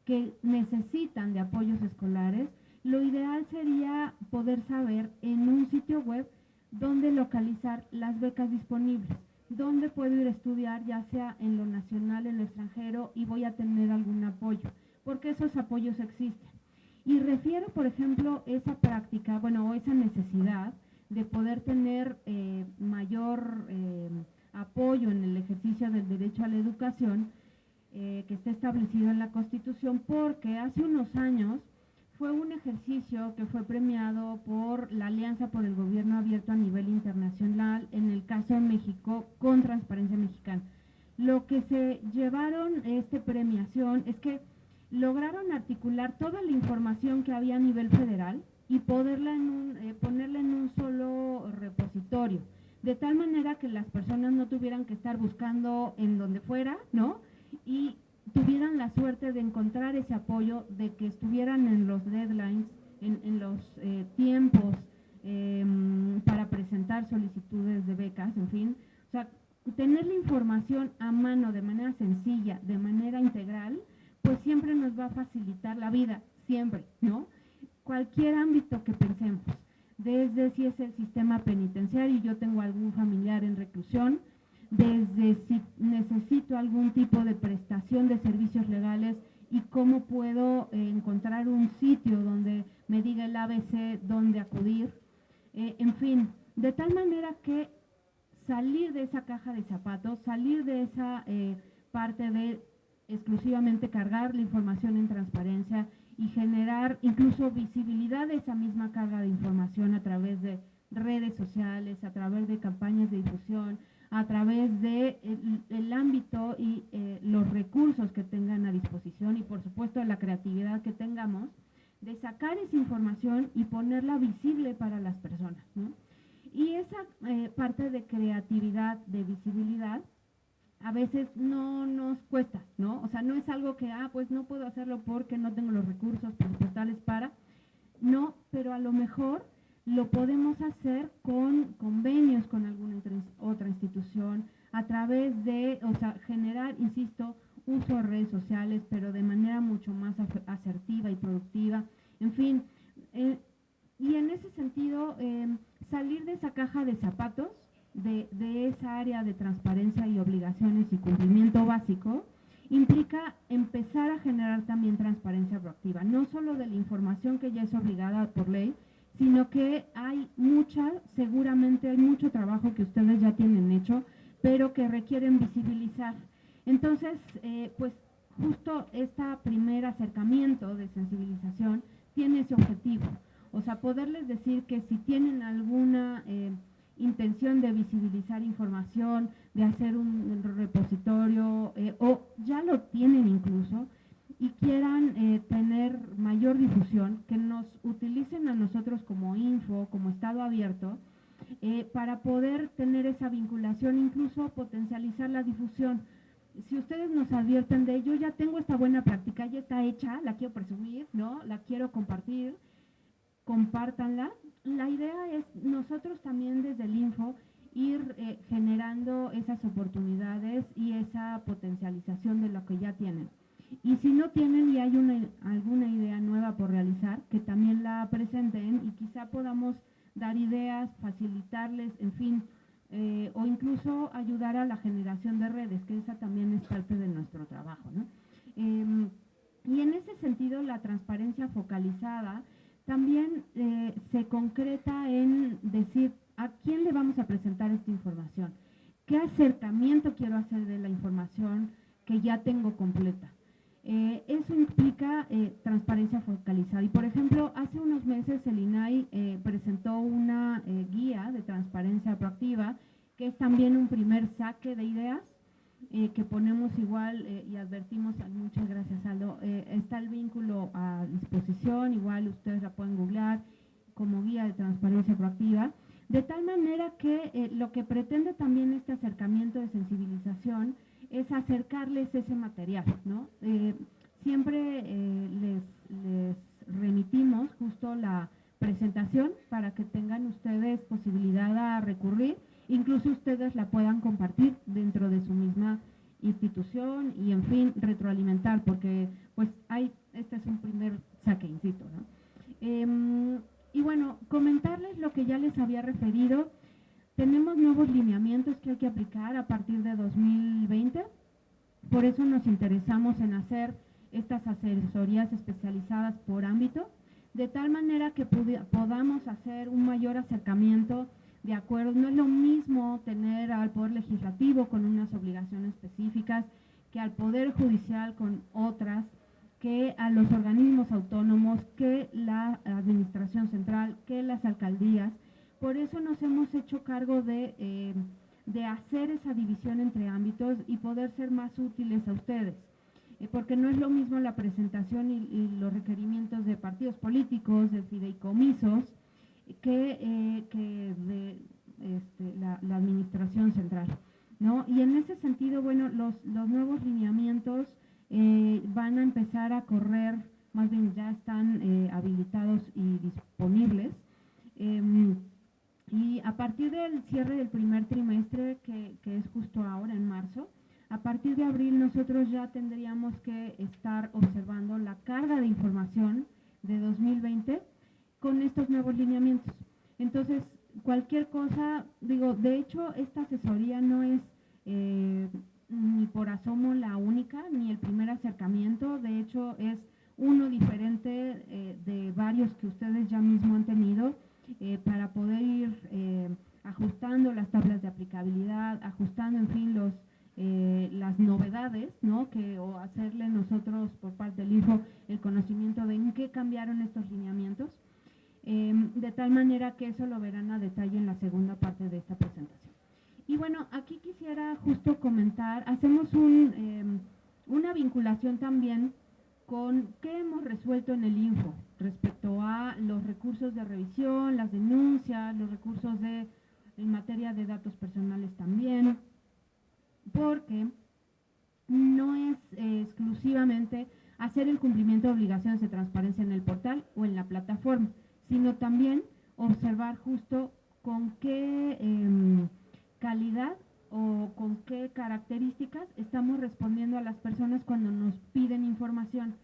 que necesitan de apoyos escolares, lo ideal sería poder saber en un sitio web dónde localizar las becas disponibles, dónde puedo ir a estudiar, ya sea en lo nacional, en lo extranjero, y voy a tener algún apoyo, porque esos apoyos existen. Y refiero, por ejemplo, esa práctica, o esa necesidad de poder tener mayor apoyo en el ejercicio del derecho a la educación que está establecido en la Constitución, porque hace unos años fue un ejercicio que fue premiado por la Alianza por el Gobierno Abierto a nivel internacional, en el caso de México, con Transparencia Mexicana. Lo que se llevaron premiación es que lograron articular toda la información que había a nivel federal y ponerla en un solo repositorio, de tal manera que las personas no tuvieran que estar buscando en donde fuera, ¿no? Y tuvieran la suerte de encontrar ese apoyo, de que estuvieran en los deadlines, en los tiempos para presentar solicitudes de becas, en fin. O sea, tener la información a mano de manera sencilla, de manera integral, pues siempre nos va a facilitar la vida, siempre, ¿no? Cualquier ámbito que pensemos, desde si es el sistema penitenciario y yo tengo algún familiar en reclusión, desde si necesito algún tipo de prestación de servicios legales y cómo puedo encontrar un sitio donde me diga el ABC dónde acudir, en fin, de tal manera que salir de esa caja de zapatos, salir de esa parte de exclusivamente cargar la información en transparencia y generar incluso visibilidad de esa misma carga de información a través de redes sociales, a través de campañas de difusión, a través de el ámbito y los recursos que tengan a disposición y por supuesto la creatividad que tengamos de sacar esa información y ponerla visible para las personas, ¿no? Y esa parte de creatividad, de visibilidad, a veces no nos cuesta, ¿no? O sea, no es algo que, pues no puedo hacerlo porque no tengo los recursos presupuestales para, no, pero a lo mejor lo podemos hacer con convenios con alguna otra institución, a través de, generar, insisto, uso de redes sociales, pero de manera mucho más asertiva y productiva, en fin. Y en ese sentido, salir de esa caja de zapatos, de esa área de transparencia y obligaciones y cumplimiento básico, implica empezar a generar también transparencia proactiva, no solo de la información que ya es obligada por ley, sino que hay seguramente hay mucho trabajo que ustedes ya tienen hecho, pero que requieren visibilizar. Entonces, pues justo este primer acercamiento de sensibilización tiene ese objetivo, o sea, poderles decir que si tienen alguna intención de visibilizar información, de hacer un repositorio, o ya lo tienen incluso, y quieran tener mayor difusión, que nos utilicen a nosotros como info, como estado abierto, para poder tener esa vinculación, incluso potencializar la difusión. Si ustedes nos advierten de yo ya tengo esta buena práctica, ya está hecha, la quiero presumir, ¿no? La quiero compartir, compártanla. La idea es nosotros también desde el info ir generando esas oportunidades y esa potencialización de lo que ya tienen. Y si no tienen y hay alguna idea nueva por realizar, que también la presenten y quizá podamos dar ideas, facilitarles, en fin, o incluso ayudar a la generación de redes, que esa también es parte de nuestro trabajo, ¿no? Y en ese sentido, la transparencia focalizada también se concreta en decir a quién le vamos a presentar esta información, qué acercamiento quiero hacer de la información que ya tengo completa. Eso implica transparencia focalizada. Y por ejemplo, hace unos meses el INAI presentó una guía de transparencia proactiva, que es también un primer saque de ideas, que ponemos igual y advertimos, muchas gracias Aldo, está el vínculo a disposición, igual ustedes la pueden googlear como guía de transparencia proactiva, de tal manera que lo que pretende también este acercamiento de sensibilización es acercarles ese material, ¿no? Siempre les remitimos justo la presentación para que tengan ustedes posibilidad a recurrir, incluso ustedes la puedan compartir dentro de su misma institución y, en fin, retroalimentar, porque pues este es un primer saque, insisto, ¿no? Y bueno, comentarles lo que ya les había referido. Tenemos nuevos lineamientos que hay que aplicar a partir de 2020, por eso nos interesamos en hacer estas asesorías especializadas por ámbito, de tal manera que podamos hacer un mayor acercamiento de acuerdo. No es lo mismo tener al Poder Legislativo con unas obligaciones específicas que al Poder Judicial con otras, que a los organismos autónomos, que la Administración Central, que las alcaldías. Por eso nos hemos hecho cargo de hacer esa división entre ámbitos y poder ser más útiles a ustedes, porque no es lo mismo la presentación y los requerimientos de partidos políticos, de fideicomisos, que de la Administración Central, ¿no? Y en ese sentido, bueno, los nuevos lineamientos van a empezar a correr, más bien ya están habilitados y disponibles. Y a partir del cierre del primer trimestre, que es justo ahora en marzo, a partir de abril nosotros ya tendríamos que estar observando la carga de información de 2020 con estos nuevos lineamientos. Entonces, cualquier cosa, digo, de hecho, esta asesoría no es ni por asomo la única, ni el primer acercamiento, de hecho es uno diferente de varios que ustedes ya mismo han tenido, para poder ir ajustando las tablas de aplicabilidad, ajustando, en fin, las novedades, ¿no? O hacerle nosotros por parte del INFO el conocimiento de en qué cambiaron estos lineamientos, de tal manera que eso lo verán a detalle en la segunda parte de esta presentación. Y bueno, aquí quisiera justo comentar, hacemos una vinculación también con qué hemos resuelto en el INFO respecto a los recursos de revisión, las denuncias, los recursos en materia de datos personales también, porque no es exclusivamente hacer el cumplimiento de obligaciones de transparencia en el portal o en la plataforma, sino también observar justo con qué calidad o con qué características estamos respondiendo a las personas cuando nos piden información,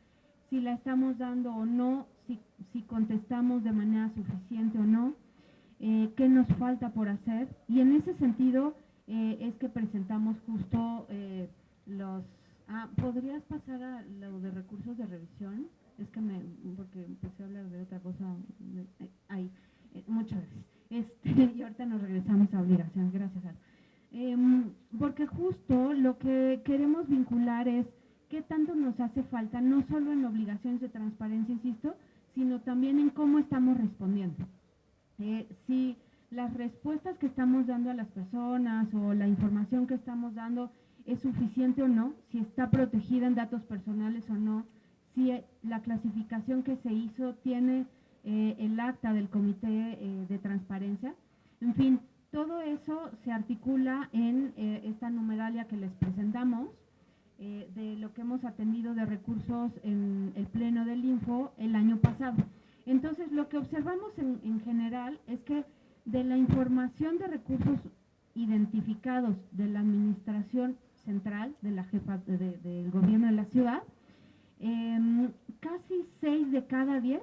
si la estamos dando o no, si contestamos de manera suficiente o no, qué nos falta por hacer. Y en ese sentido es que presentamos justo los ¿Podrías pasar a lo de recursos de revisión? Es que porque empecé a hablar de otra cosa ahí. Muchas gracias. Y ahorita nos regresamos a obligaciones. Gracias, Al. Porque justo lo que queremos vincular es qué tanto nos hace falta, no solo en obligaciones de transparencia, insisto, sino también en cómo estamos respondiendo. Si las respuestas que estamos dando a las personas o la información que estamos dando es suficiente o no, si está protegida en datos personales o no, si la clasificación que se hizo tiene el acta del Comité de Transparencia. En fin, todo eso se articula en esta numeralia que les presentamos, de lo que hemos atendido de recursos en el Pleno del Info el año pasado. Entonces, lo que observamos en general es que de la información de recursos identificados de la Administración Central, de la jefa del gobierno de la ciudad, casi 6 de cada 10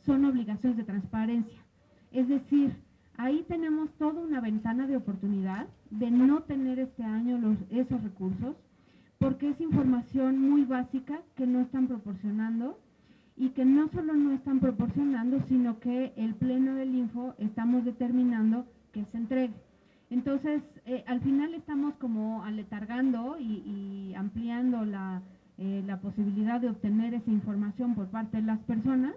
son obligaciones de transparencia. Es decir, ahí tenemos toda una ventana de oportunidad de no tener este año esos recursos, porque es información muy básica que no están proporcionando, y que no solo no están proporcionando, sino que el Pleno del Info estamos determinando que se entregue. Entonces, al final estamos como aletargando y ampliando la posibilidad de obtener esa información por parte de las personas,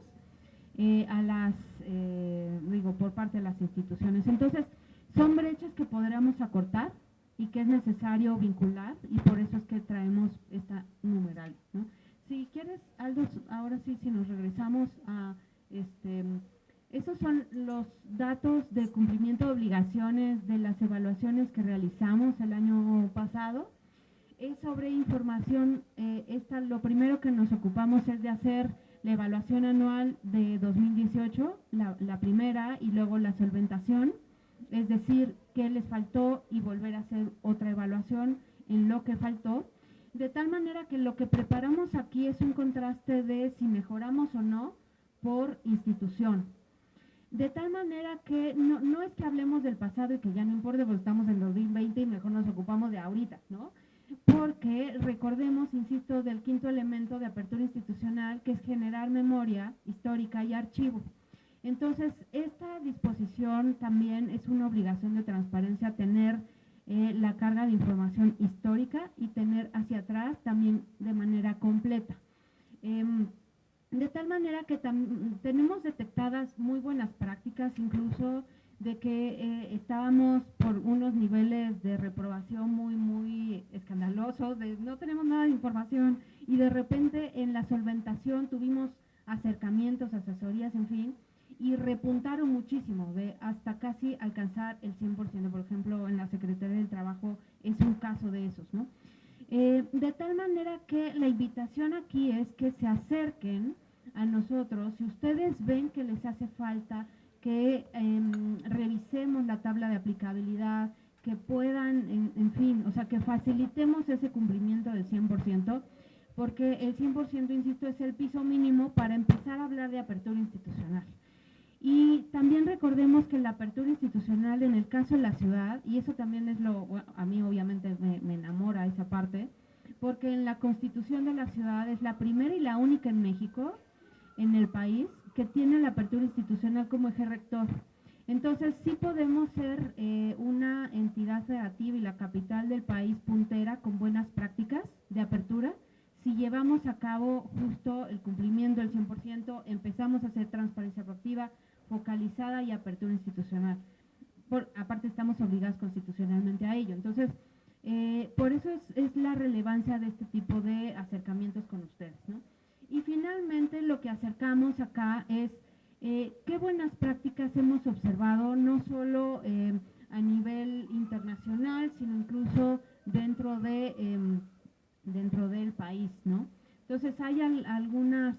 por parte de las instituciones. Entonces, son brechas que podríamos acortar y que es necesario vincular, y por eso es que traemos esta numeral, ¿no? Si quieres, Aldo, ahora sí, si nos regresamos a esos son los datos de cumplimiento de obligaciones de las evaluaciones que realizamos el año pasado. Es sobre información, lo primero que nos ocupamos es de hacer la evaluación anual de 2018, la primera, y luego la solventación, es decir, qué les faltó y volver a hacer otra evaluación en lo que faltó. De tal manera que lo que preparamos aquí es un contraste de si mejoramos o no por institución. De tal manera que no es que hablemos del pasado y que ya no importa porque estamos en 2020 y mejor nos ocupamos de ahorita, ¿no? Porque recordemos, insisto, del quinto elemento de apertura institucional, que es generar memoria histórica y archivo. Entonces, esta disposición también es una obligación de transparencia, tener la carga de información histórica y tener hacia atrás también de manera completa. De tal manera que tenemos detectadas muy buenas prácticas, incluso de que estábamos por unos niveles de reprobación muy escandalosos, no tenemos nada de información, y de repente en la solventación tuvimos acercamientos, asesorías, en fin, y repuntaron muchísimo, hasta casi alcanzar el 100%. Por ejemplo, en la Secretaría del Trabajo es un caso de esos, ¿no? De tal manera que la invitación aquí es que se acerquen a nosotros. Si ustedes ven que les hace falta que revisemos la tabla de aplicabilidad, que puedan, en fin, o sea, que facilitemos ese cumplimiento del 100%, porque el 100%, insisto, es el piso mínimo para empezar a hablar de apertura institucional. Y también recordemos que la apertura institucional en el caso de la ciudad, y eso también es a mí obviamente me enamora esa parte, porque en la Constitución de la ciudad es la primera y la única en México, en el país, que tiene la apertura institucional como eje rector. Entonces sí podemos ser una entidad federativa y la capital del país puntera con buenas prácticas de apertura, si llevamos a cabo justo el cumplimiento del 100%, empezamos a hacer transparencia proactiva, focalizada y apertura institucional. Aparte estamos obligados constitucionalmente a ello. Entonces, por eso es la relevancia de este tipo de acercamientos con ustedes, ¿no? Y finalmente lo que acercamos acá es qué buenas prácticas hemos observado, no solo a nivel internacional, sino incluso dentro del país, ¿no? Entonces hay algunas,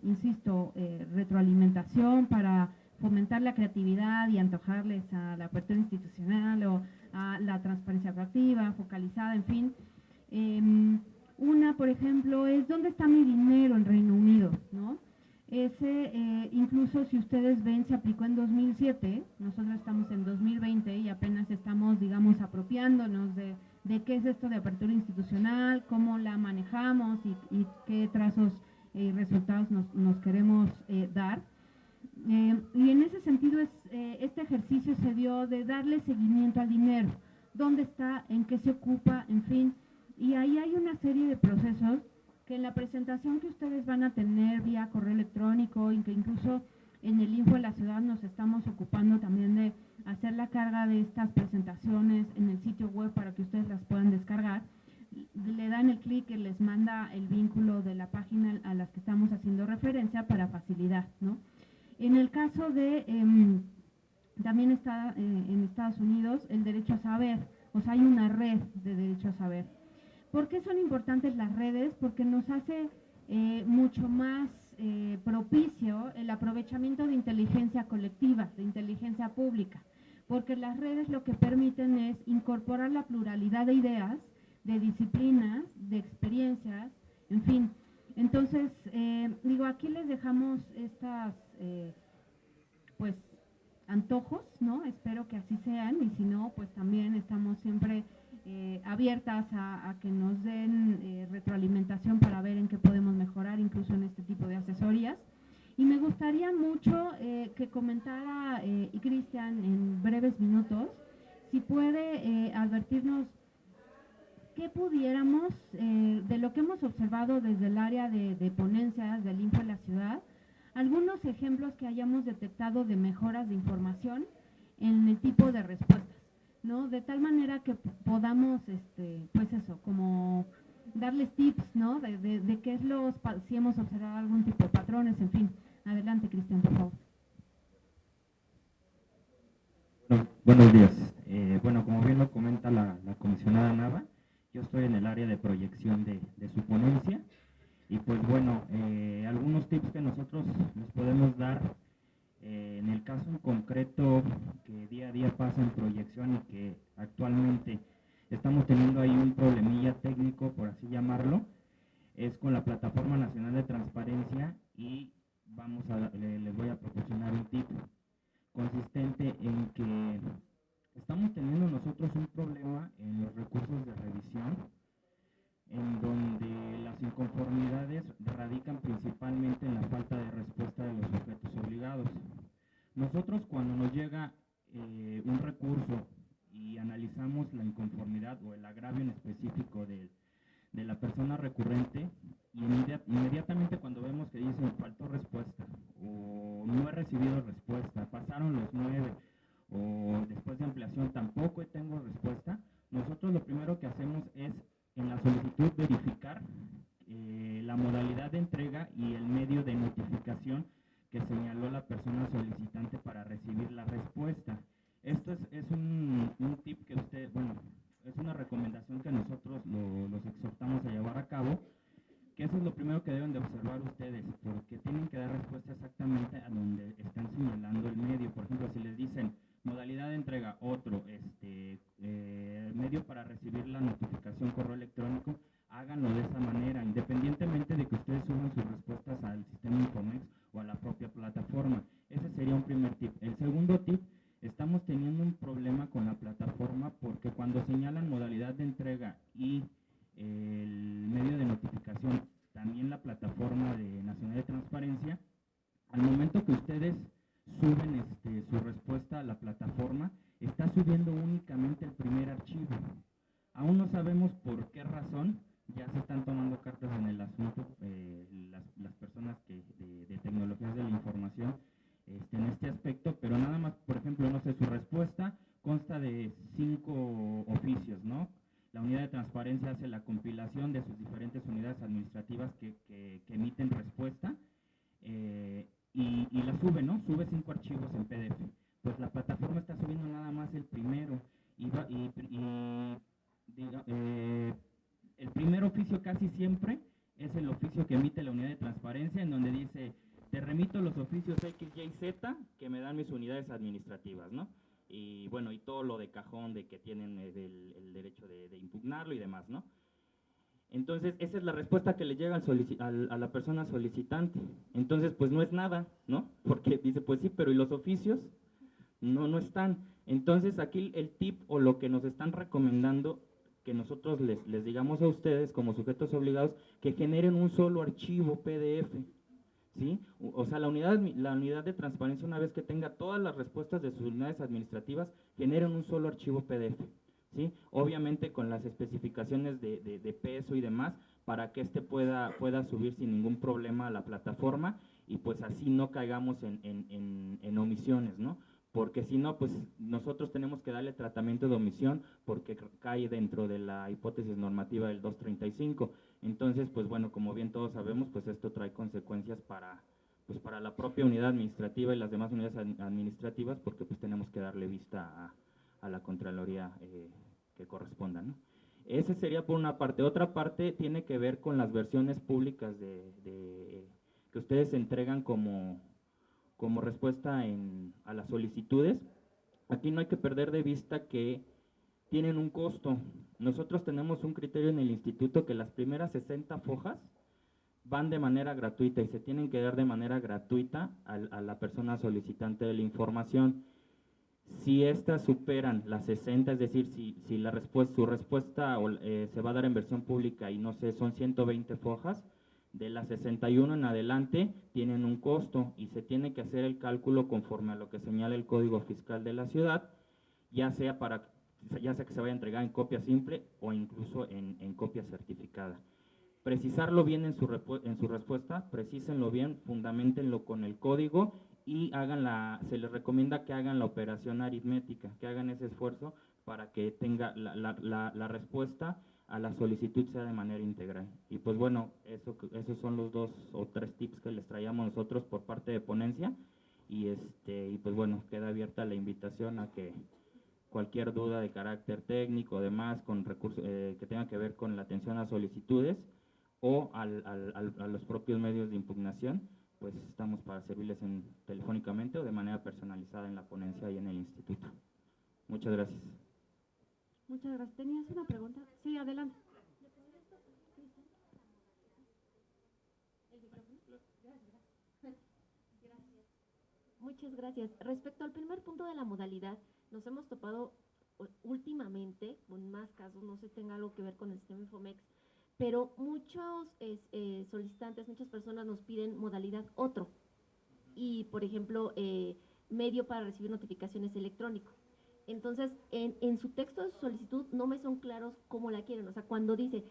insisto, retroalimentación para fomentar la creatividad y antojarles a la apertura institucional o a la transparencia proactiva, focalizada, en fin. Una, por ejemplo, es ¿dónde está mi dinero en Reino Unido? ¿No? Incluso si ustedes ven, se aplicó en 2007, nosotros estamos en 2020 y apenas estamos, digamos, apropiándonos de de qué es esto de apertura institucional, cómo la manejamos y qué trazos y resultados nos queremos dar. Y en ese sentido este ejercicio se dio de darle seguimiento al dinero, dónde está, en qué se ocupa, en fin. Y ahí hay una serie de procesos que en la presentación que ustedes van a tener vía correo electrónico y que incluso en el Info de la Ciudad nos estamos ocupando también de hacer la carga de estas presentaciones en el sitio web para que ustedes las puedan descargar. Le dan el clic y les manda el vínculo de la página a las que estamos haciendo referencia para facilidad, ¿no? En el caso de, también está en Estados Unidos el derecho a saber, o sea, hay una red de derecho a saber. ¿Por qué son importantes las redes? Porque nos hace mucho más propicio el aprovechamiento de inteligencia colectiva, de inteligencia pública, porque las redes lo que permiten es incorporar la pluralidad de ideas, de disciplinas, de experiencias, en fin. Entonces, digo, aquí les dejamos estas, pues, antojos, ¿no? Espero que así sean, y si no, pues también estamos siempre abiertas a que nos den retroalimentación para ver en qué podemos mejorar, incluso en este tipo de asesorías. Y me gustaría mucho que comentara Cristian en breves minutos, si puede advertirnos qué pudiéramos, de lo que hemos observado desde el área de ponencias del Info de la Ciudad, algunos ejemplos que hayamos detectado de mejoras de información en el tipo de respuestas, ¿no? De tal manera que podamos, pues eso, como darles tips, ¿no? De qué es si hemos observado algún tipo de patrones, en fin. Adelante, Cristian, por favor. Bueno, buenos días. Bueno, como bien lo comenta la comisionada Nava, yo estoy en el área de proyección de su ponencia y pues bueno, algunos tips que nosotros les podemos dar en el caso en concreto que día a día pasa en proyección y que actualmente estamos teniendo ahí un problemilla técnico, por así llamarlo, es con la Plataforma Nacional de Transparencia y les voy a proporcionar un tip consistente en que estamos teniendo nosotros un problema en los recursos de revisión, en donde las inconformidades radican principalmente en la falta de respuesta de los sujetos obligados. Nosotros cuando nos llega un recurso y analizamos la inconformidad o el agravio en específico de la persona recurrente, y inmediatamente cuando vemos que dicen faltó respuesta o no he recibido respuesta, pasaron los 9 o después de ampliación tampoco tengo respuesta, nosotros lo primero que hacemos es en la solicitud verificar la modalidad de entrega y el medio de notificación que señaló la persona solicitante para recibir la respuesta. Esto es un tip que bueno, es una recomendación que nosotros los exhortamos a llevar a cabo, que eso es lo primero que deben de observar ustedes, porque tienen que dar respuesta exactamente a donde están señalando el medio. Por ejemplo, si les dicen modalidad de entrega, otro, medio para recibir la notificación, correo electrónico, háganlo de esa manera, independientemente de que ustedes suban sus respuestas al sistema Infomex o a la propia plataforma. Ese sería un primer tip. El segundo tip, estamos teniendo un problema con la plataforma porque cuando señalan modalidad de entrega y el medio de notificación, también la plataforma nacional de transparencia, al momento que ustedes suben su respuesta a la plataforma, está subiendo únicamente el primer archivo. Aún no sabemos por qué razón, ya se están tomando cartas en el asunto las personas de tecnologías de la información en este aspecto, pero nada más, por ejemplo, no sé, su respuesta consta de 5 oficios, ¿no? La unidad de transparencia hace la compilación de sus diferentes unidades administrativas que emiten respuesta y la sube, ¿no? Sube 5 archivos en PDF. Pues la plataforma está subiendo nada más el primero el primer oficio casi siempre es el oficio que emite la unidad de transparencia, en donde dice, te remito los oficios X, Y, Z que me dan mis unidades administrativas, ¿no? Y bueno, y todo lo de cajón de que tienen el derecho de impugnarlo y demás, ¿no? Entonces, esa es la respuesta que le llega a la persona solicitante. Entonces, pues no es nada, ¿no? Porque dice, pues sí, pero ¿y los oficios? No están. Entonces, aquí el tip o lo que nos están recomendando que nosotros les digamos a ustedes como sujetos obligados que generen un solo archivo PDF, ¿sí? O sea, la unidad de transparencia, una vez que tenga todas las respuestas de sus unidades administrativas, generen un solo archivo PDF, ¿sí? Obviamente con las especificaciones de peso y demás, para que pueda subir sin ningún problema a la plataforma y pues así no caigamos en omisiones, ¿no? Porque si no, pues nosotros tenemos que darle tratamiento de omisión porque cae dentro de la hipótesis normativa del 235. Entonces, pues bueno, como bien todos sabemos, pues esto trae consecuencias para la propia unidad administrativa y las demás unidades administrativas, porque pues tenemos que darle vista a la Contraloría que corresponda, ¿no? Ese sería por una parte. Otra parte tiene que ver con las versiones públicas que ustedes entregan como respuesta a las solicitudes. Aquí no hay que perder de vista que tienen un costo. Nosotros tenemos un criterio en el instituto que las primeras 60 fojas van de manera gratuita y se tienen que dar de manera gratuita a la persona solicitante de la información. Si estas superan las 60, es decir, si su respuesta se va a dar en versión pública y no sé, son 120 fojas, de las 61 en adelante tienen un costo y se tiene que hacer el cálculo conforme a lo que señala el Código Fiscal de la ciudad, ya sea que se vaya a entregar en copia simple o incluso en copia certificada. Precisarlo bien en su respuesta, precísenlo bien, fundamentenlo con el código y se les recomienda que hagan la operación aritmética, que hagan ese esfuerzo para que tenga la respuesta a la solicitud sea de manera integral. Y pues bueno, esos son los 2 o 3 tips que les traíamos nosotros por parte de ponencia y pues bueno, queda abierta la invitación a que cualquier duda de carácter técnico, demás, con recursos que tenga que ver con la atención a solicitudes o a los propios medios de impugnación, pues estamos para servirles telefónicamente o de manera personalizada en la ponencia y en el instituto. Muchas gracias. Muchas gracias. ¿Tenías una pregunta? Sí, adelante. Muchas gracias. Respecto al primer punto de la modalidad, nos hemos topado últimamente con más casos, no sé si tenga algo que ver con el sistema Infomex, pero muchos solicitantes, muchas personas nos piden modalidad otro y, por ejemplo, medio para recibir notificaciones electrónico. Entonces, en su texto de su solicitud no me son claros cómo la quieren. O sea, cuando dice,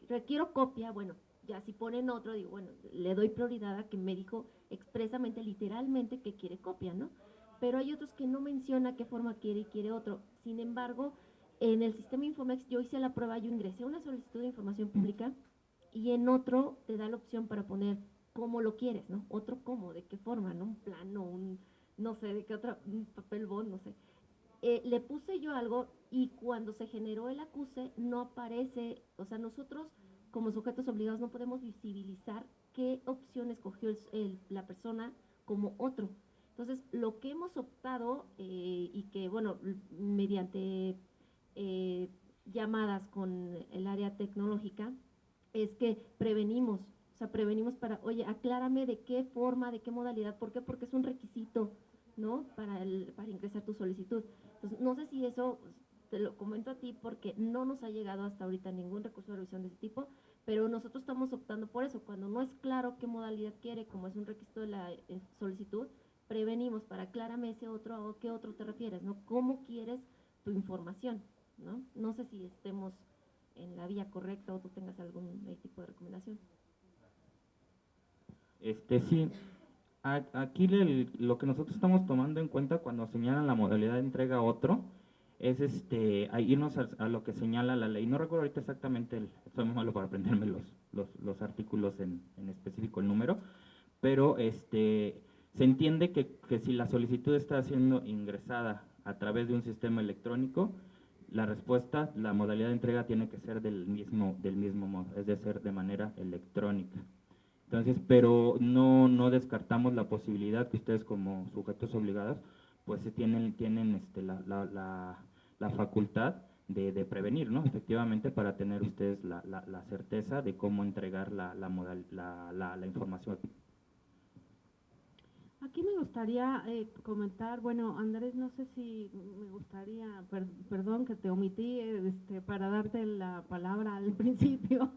requiero copia, bueno, ya si ponen otro, digo, bueno, le doy prioridad a que me dijo expresamente, literalmente, que quiere copia, ¿no? Pero hay otros que no menciona qué forma quiere y quiere otro. Sin embargo, en el sistema Infomex yo hice la prueba, yo ingresé una solicitud de información pública y en otro te da la opción para poner cómo lo quieres, ¿no? Otro cómo, de qué forma, ¿no? Un plano, no sé, de qué otra, un papel bond, no sé. Le puse yo algo y cuando se generó el acuse no aparece, o sea, nosotros como sujetos obligados no podemos visibilizar qué opción escogió la persona como otro. Entonces, lo que hemos optado y que, bueno, mediante llamadas con el área tecnológica, es que prevenimos, o sea, prevenimos para, oye, aclárame de qué forma, de qué modalidad, ¿por qué? Porque es un requisito, ¿no? Para ingresar tu solicitud. Entonces, no sé si eso, te lo comento a ti porque no nos ha llegado hasta ahorita ningún recurso de revisión de ese tipo, pero nosotros estamos optando por eso. Cuando no es claro qué modalidad quiere, como es un requisito de la solicitud, prevenimos para aclárame ese otro, ¿a qué otro te refieres, no? ¿Cómo quieres tu información, no? No sé si estemos en la vía correcta o tú tengas algún tipo de recomendación. Sí. Aquí lo que nosotros estamos tomando en cuenta cuando señalan la modalidad de entrega a otro es a irnos a lo que señala la ley. No recuerdo ahorita exactamente, soy muy malo para aprenderme los artículos en específico, el número, pero se entiende que si la solicitud está siendo ingresada a través de un sistema electrónico, la respuesta, la modalidad de entrega tiene que ser del mismo modo, es decir, de manera electrónica. Entonces, pero no descartamos la posibilidad que ustedes como sujetos obligados, pues tienen la facultad de prevenir, ¿no? Efectivamente, para tener ustedes la certeza de cómo entregar la información. Aquí me gustaría comentar, bueno, Andrés, no sé si me gustaría, perdón que te omití para darte la palabra al principio,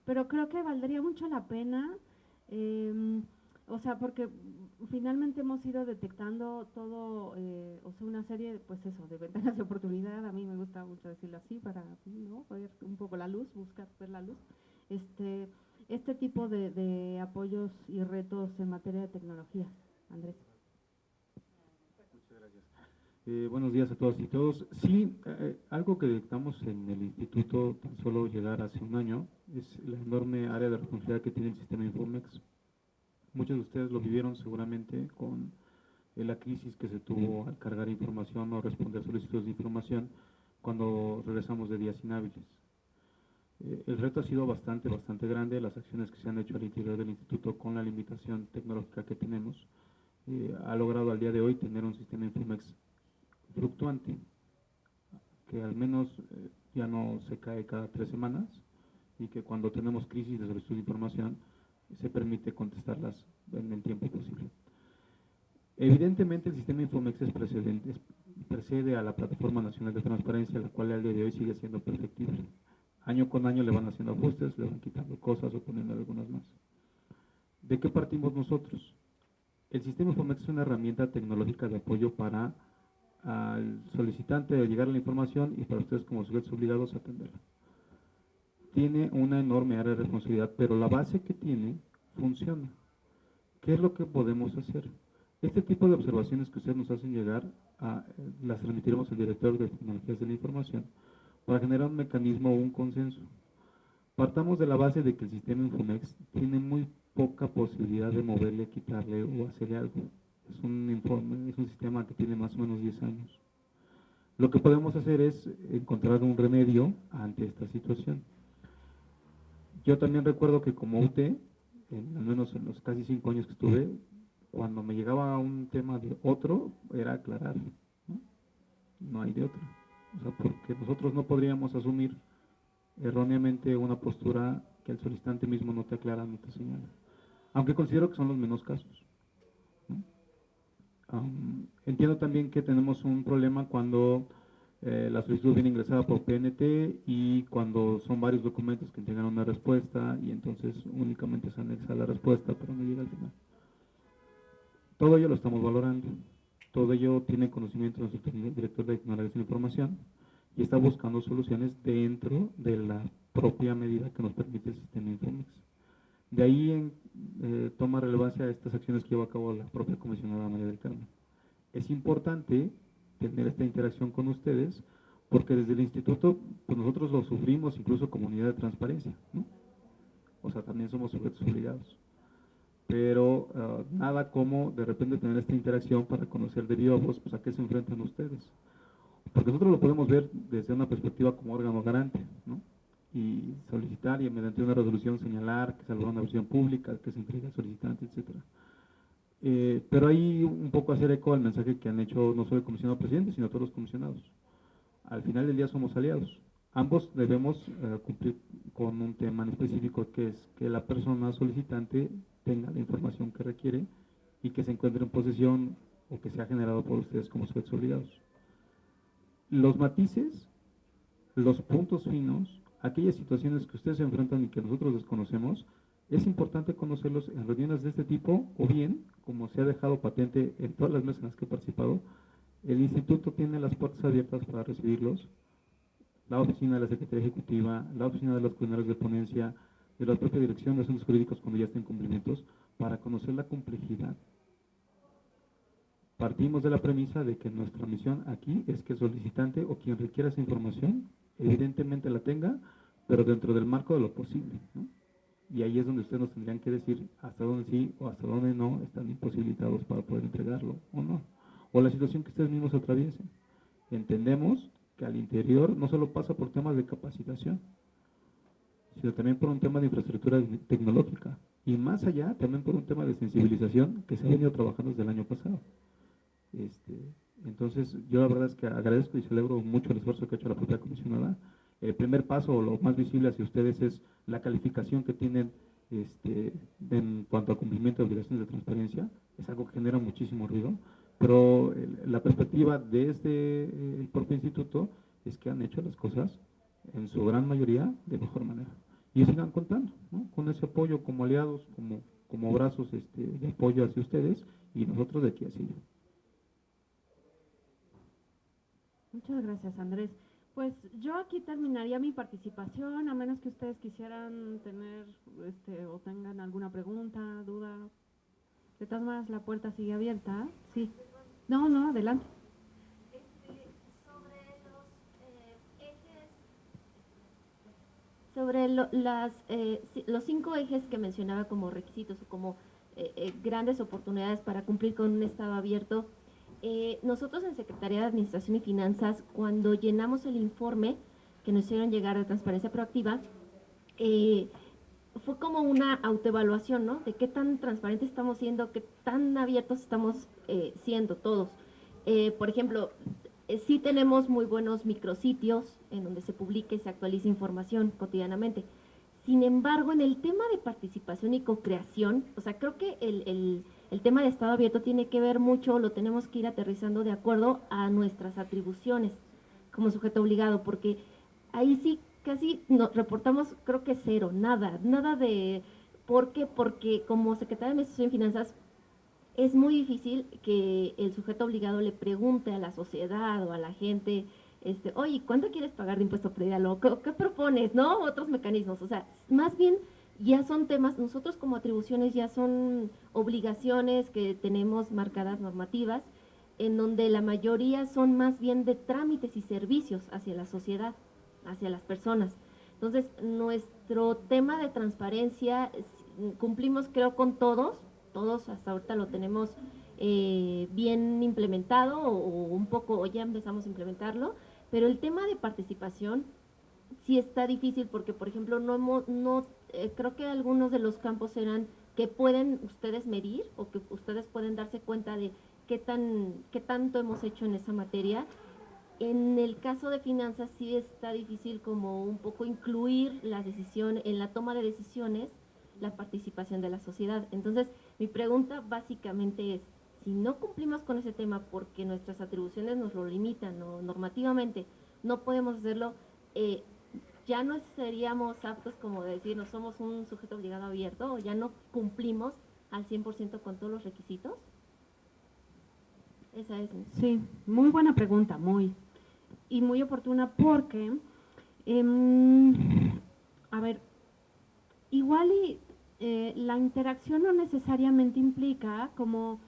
pero creo que valdría mucho la pena, o sea, porque finalmente hemos ido detectando todo, o sea, una serie, pues eso, de ventanas de oportunidad, a mí me gusta mucho decirlo así, para, ¿no?, ver un poco la luz, buscar ver la luz, este tipo de apoyos y retos en materia de tecnología. Andrés. Muchas gracias. Buenos días a todas y todos. Sí, algo que detectamos en el instituto, tan solo llegar hace un año, es la enorme área de responsabilidad que tiene el sistema Infomex. Muchos de ustedes lo vivieron seguramente con la crisis que se tuvo al cargar información o responder solicitudes de información cuando regresamos de días inhábiles. El reto ha sido bastante grande. Las acciones que se han hecho al interior del instituto con la limitación tecnológica que tenemos ha logrado al día de hoy tener un sistema Infomex fluctuante, que al menos ya no se cae cada 3 semanas y que cuando tenemos crisis de solicitud de información se permite contestarlas en el tiempo posible. Evidentemente el sistema Infomex precede a la Plataforma Nacional de Transparencia, la cual al día de hoy sigue siendo perfectible. Año con año le van haciendo ajustes, le van quitando cosas o poniendo algunas más. ¿De qué partimos nosotros? El sistema Infomex es una herramienta tecnológica de apoyo para al solicitante de llegar a la información y para ustedes como sujetos obligados a atenderla. Tiene una enorme área de responsabilidad, pero la base que tiene funciona. ¿Qué es lo que podemos hacer? Este tipo de observaciones que ustedes nos hacen llegar, las transmitiremos al director de Tecnologías de la Información para generar un mecanismo o un consenso. Partamos de la base de que el sistema Infomex tiene muy poca posibilidad de moverle, quitarle o hacerle algo. Es un sistema que tiene más o menos 10 años. Lo que podemos hacer es encontrar un remedio ante esta situación. Yo también recuerdo que como UT, al menos en los casi 5 años que estuve, cuando me llegaba un tema de otro, era aclarar, no hay de otra. O sea, porque nosotros no podríamos asumir erróneamente una postura que el solicitante mismo no te aclara, no te señala. Aunque considero que son los menos casos. Entiendo también que tenemos un problema cuando la solicitud viene ingresada por PNT y cuando son varios documentos que entregan una respuesta y entonces únicamente se anexa la respuesta, pero no llega al final. Todo ello lo estamos valorando. Todo ello tiene conocimiento de nuestro director de Tecnologías de la Información y está buscando soluciones dentro de la propia medida que nos permite el sistema Infomex. De ahí toma relevancia estas acciones que lleva a cabo la propia comisionada María del Carmen. Es importante tener esta interacción con ustedes porque desde el instituto pues nosotros lo sufrimos incluso como unidad de transparencia, ¿no? O sea, también somos sujetos obligados. Pero nada como de repente tener esta interacción para conocer de viva voz pues, a qué se enfrentan ustedes. Porque nosotros lo podemos ver desde una perspectiva como órgano garante, ¿no? Y solicitar y mediante una resolución señalar que se elabora una versión pública, que se entrega al solicitante, etcétera. Pero ahí un poco hacer eco al mensaje que han hecho no solo el comisionado presidente, sino todos los comisionados. Al final del día somos aliados. Ambos debemos cumplir con un tema en específico, que es que la persona solicitante tenga la información que requiere y que se encuentre en posesión o que sea generado por ustedes como sujetos obligados. Los matices, los puntos finos, aquellas situaciones que ustedes se enfrentan y que nosotros desconocemos, es importante conocerlos en reuniones de este tipo o bien, como se ha dejado patente en todas las mesas en las que he participado, el instituto tiene las puertas abiertas para recibirlos, la oficina de la Secretaría Ejecutiva, la oficina de los coordinadores de ponencia, de la propia Dirección de Asuntos Jurídicos cuando ya estén cumplimientos, para conocer la complejidad. Partimos de la premisa de que nuestra misión aquí es que el solicitante o quien requiera esa información, evidentemente la tenga, pero dentro del marco de lo posible, ¿no? Y ahí es donde ustedes nos tendrían que decir hasta dónde sí o hasta dónde no están imposibilitados para poder entregarlo o no. O la situación que ustedes mismos atraviesen. Entendemos que al interior no solo pasa por temas de capacitación, sino también por un tema de infraestructura tecnológica. Y más allá, también por un tema de sensibilización que se ha venido trabajando desde el año pasado. Entonces, yo la verdad es que agradezco y celebro mucho el esfuerzo que ha hecho la propia comisionada. El primer paso, o lo más visible hacia ustedes, es la calificación que tienen en cuanto a cumplimiento de obligaciones de transparencia, es algo que genera muchísimo ruido, pero la perspectiva desde el propio instituto es que han hecho las cosas en su gran mayoría de mejor manera. Y sigan contando, ¿no?, con ese apoyo como aliados, como brazos de apoyo hacia ustedes y nosotros de aquí hacia allá. Muchas gracias, Andrés. Pues yo aquí terminaría mi participación, a menos que ustedes quisieran tener o tengan alguna pregunta, duda. De todas maneras, la puerta sigue abierta. Sí. No, adelante. Sobre los 5 ejes que mencionaba como requisitos o como grandes oportunidades para cumplir con un Estado abierto, nosotros en Secretaría de Administración y Finanzas, cuando llenamos el informe que nos hicieron llegar de Transparencia Proactiva, fue como una autoevaluación, ¿no?, de qué tan transparentes estamos siendo, qué tan abiertos estamos siendo todos. Por ejemplo, sí tenemos muy buenos micrositios en donde se publica y se actualiza información cotidianamente. Sin embargo, en el tema de participación y co-creación, o sea, creo que el tema de Estado abierto tiene que ver mucho, lo tenemos que ir aterrizando de acuerdo a nuestras atribuciones como sujeto obligado, porque ahí sí casi nos reportamos, creo que cero, nada de... ¿Por qué? Porque como Secretaría de Administración y Finanzas es muy difícil que el sujeto obligado le pregunte a la sociedad o a la gente, oye, ¿cuánto quieres pagar de impuesto predial? ¿O qué propones? ¿No? Otros mecanismos. O sea, más bien ya son temas, nosotros como atribuciones ya son obligaciones que tenemos marcadas normativas, en donde la mayoría son más bien de trámites y servicios hacia la sociedad, hacia las personas. Entonces, nuestro tema de transparencia, cumplimos creo con todos hasta ahorita lo tenemos bien implementado o un poco, o ya empezamos a implementarlo, pero el tema de participación sí está difícil porque, por ejemplo, creo que algunos de los campos eran que pueden ustedes medir o que ustedes pueden darse cuenta de qué tanto hemos hecho en esa materia. En el caso de finanzas sí está difícil como un poco incluir la decisión, en la toma de decisiones, la participación de la sociedad. Entonces, mi pregunta básicamente es, si no cumplimos con ese tema porque nuestras atribuciones nos lo limitan o normativamente no podemos hacerlo, ya no seríamos aptos como de decir, no somos un sujeto obligado abierto o ya no cumplimos al 100% con todos los requisitos. Esa es. Sí, muy buena pregunta, muy oportuna porque, a ver, igual y la interacción no necesariamente implica como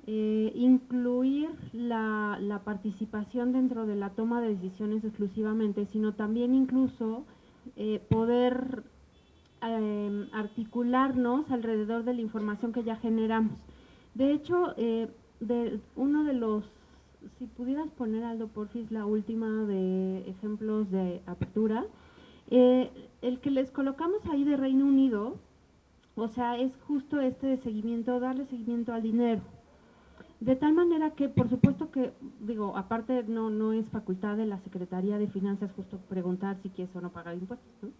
incluir la participación dentro de la toma de decisiones exclusivamente, sino también incluso poder articularnos alrededor de la información que ya generamos. De hecho, uno de los, si pudieras poner, Aldo, porfis, la última de ejemplos de apertura, el que les colocamos ahí de Reino Unido, o sea, es justo de seguimiento, darle seguimiento al dinero. De tal manera que, por supuesto que, digo, aparte no es facultad de la Secretaría de Finanzas justo preguntar si quieres o no pagar impuestos, ¿no?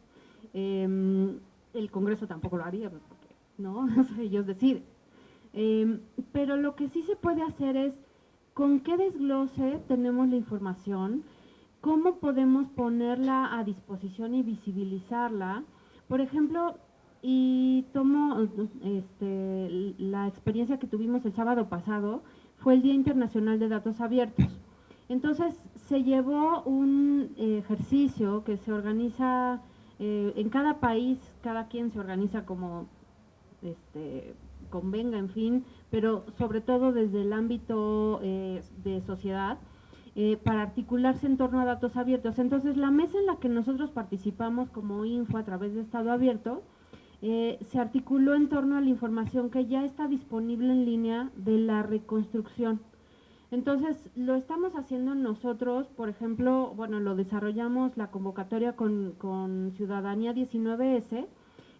El Congreso tampoco lo haría, pues, porque, ¿no? O sea, ellos deciden. Pero lo que sí se puede hacer es, ¿con qué desglose tenemos la información? ¿Cómo podemos ponerla a disposición y visibilizarla? Por ejemplo, y tomo la experiencia que tuvimos el sábado pasado, fue el Día Internacional de Datos Abiertos. Entonces, se llevó un ejercicio que se organiza en cada país, cada quien se organiza como convenga, en fin, pero sobre todo desde el ámbito de sociedad, para articularse en torno a datos abiertos. Entonces, la mesa en la que nosotros participamos como Info a través de Estado Abierto, se articuló en torno a la información que ya está disponible en línea de la reconstrucción. Entonces, lo estamos haciendo nosotros, por ejemplo, bueno, lo desarrollamos la convocatoria con Ciudadanía 19S,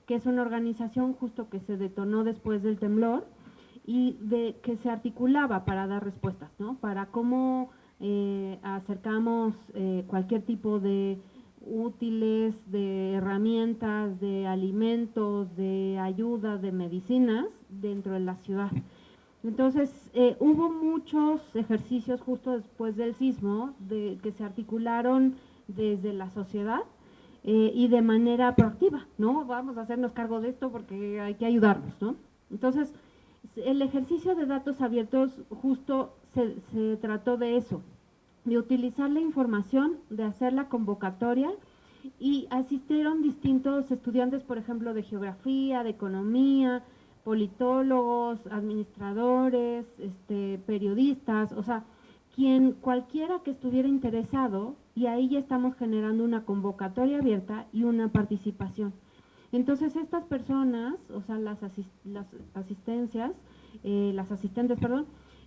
que es una organización justo que se detonó después del temblor y que se articulaba para dar respuestas, ¿no? Para cómo acercamos cualquier tipo de útiles, de herramientas, de alimentos, de ayuda, de medicinas dentro de la ciudad. Entonces, hubo muchos ejercicios justo después del sismo que se articularon desde la sociedad y de manera proactiva, ¿no? Vamos a hacernos cargo de esto porque hay que ayudarnos, ¿no? Entonces, el ejercicio de datos abiertos justo se trató de eso, de utilizar la información, de hacer la convocatoria, y asistieron distintos estudiantes, por ejemplo, de geografía, de economía, politólogos, administradores, periodistas, o sea, cualquiera que estuviera interesado, y ahí ya estamos generando una convocatoria abierta y una participación. Entonces estas personas, o sea, las asistentes,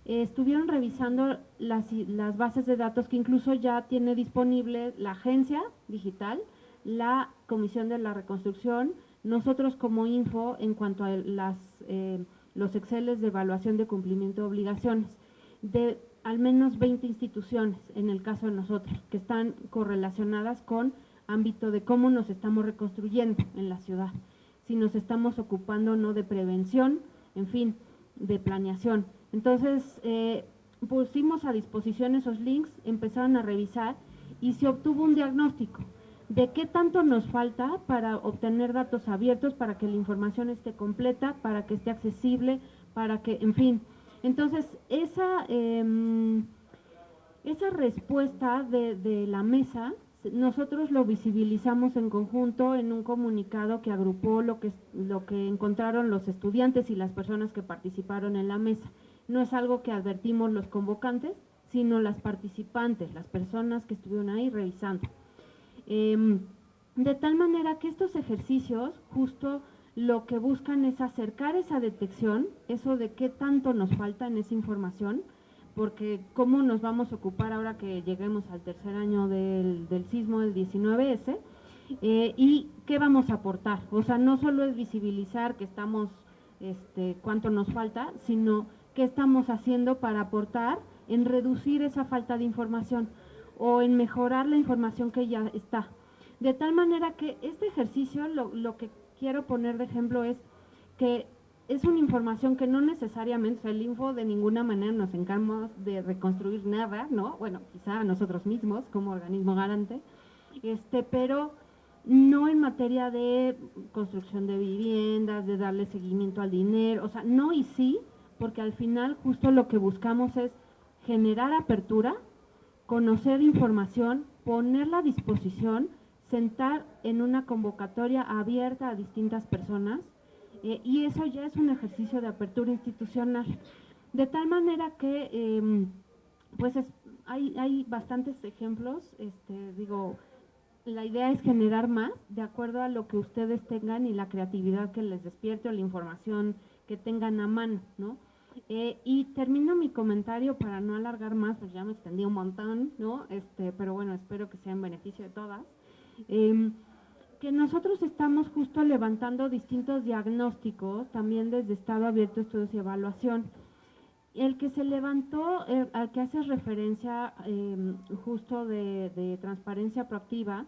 estuvieron revisando las bases de datos que incluso ya tiene disponible la agencia digital, la Comisión de la Reconstrucción, nosotros como Info en cuanto a los exceles de evaluación de cumplimiento de obligaciones, de al menos 20 instituciones en el caso de nosotros, que están correlacionadas con ámbito de cómo nos estamos reconstruyendo en la ciudad, si nos estamos ocupando o no de prevención, en fin, de planeación. Entonces, pusimos a disposición esos links, empezaron a revisar y se obtuvo un diagnóstico de qué tanto nos falta para obtener datos abiertos, para que la información esté completa, para que esté accesible, para que, en fin. Entonces, esa respuesta de la mesa, nosotros lo visibilizamos en conjunto en un comunicado que agrupó lo que encontraron los estudiantes y las personas que participaron en la mesa. No es algo que advertimos los convocantes, sino las participantes, las personas que estuvieron ahí revisando. De tal manera que estos ejercicios justo lo que buscan es acercar esa detección, eso de qué tanto nos falta en esa información, porque cómo nos vamos a ocupar ahora que lleguemos al tercer año del sismo del 19S, y qué vamos a aportar. O sea, no solo es visibilizar que estamos, cuánto nos falta, sino qué estamos haciendo para aportar en reducir esa falta de información o en mejorar la información que ya está. De tal manera que este ejercicio, lo que quiero poner de ejemplo es que es una información que no necesariamente, o sea, el Info de ninguna manera nos encargamos de reconstruir nada, ¿no? Bueno, quizá a nosotros mismos como organismo garante, pero no en materia de construcción de viviendas, de darle seguimiento al dinero, o sea, no y sí, porque al final justo lo que buscamos es generar apertura, conocer información, ponerla a disposición, sentar en una convocatoria abierta a distintas personas, y eso ya es un ejercicio de apertura institucional. De tal manera que, hay bastantes ejemplos, la idea es generar más de acuerdo a lo que ustedes tengan y la creatividad que les despierte o la información que tengan a mano, ¿no? Y termino mi comentario para no alargar más, pues ya me extendí un montón, ¿no? Pero bueno, espero que sea en beneficio de todas. Que nosotros estamos justo levantando distintos diagnósticos, también desde Estado Abierto, Estudios y Evaluación. El que se levantó, al que hace referencia justo de transparencia proactiva,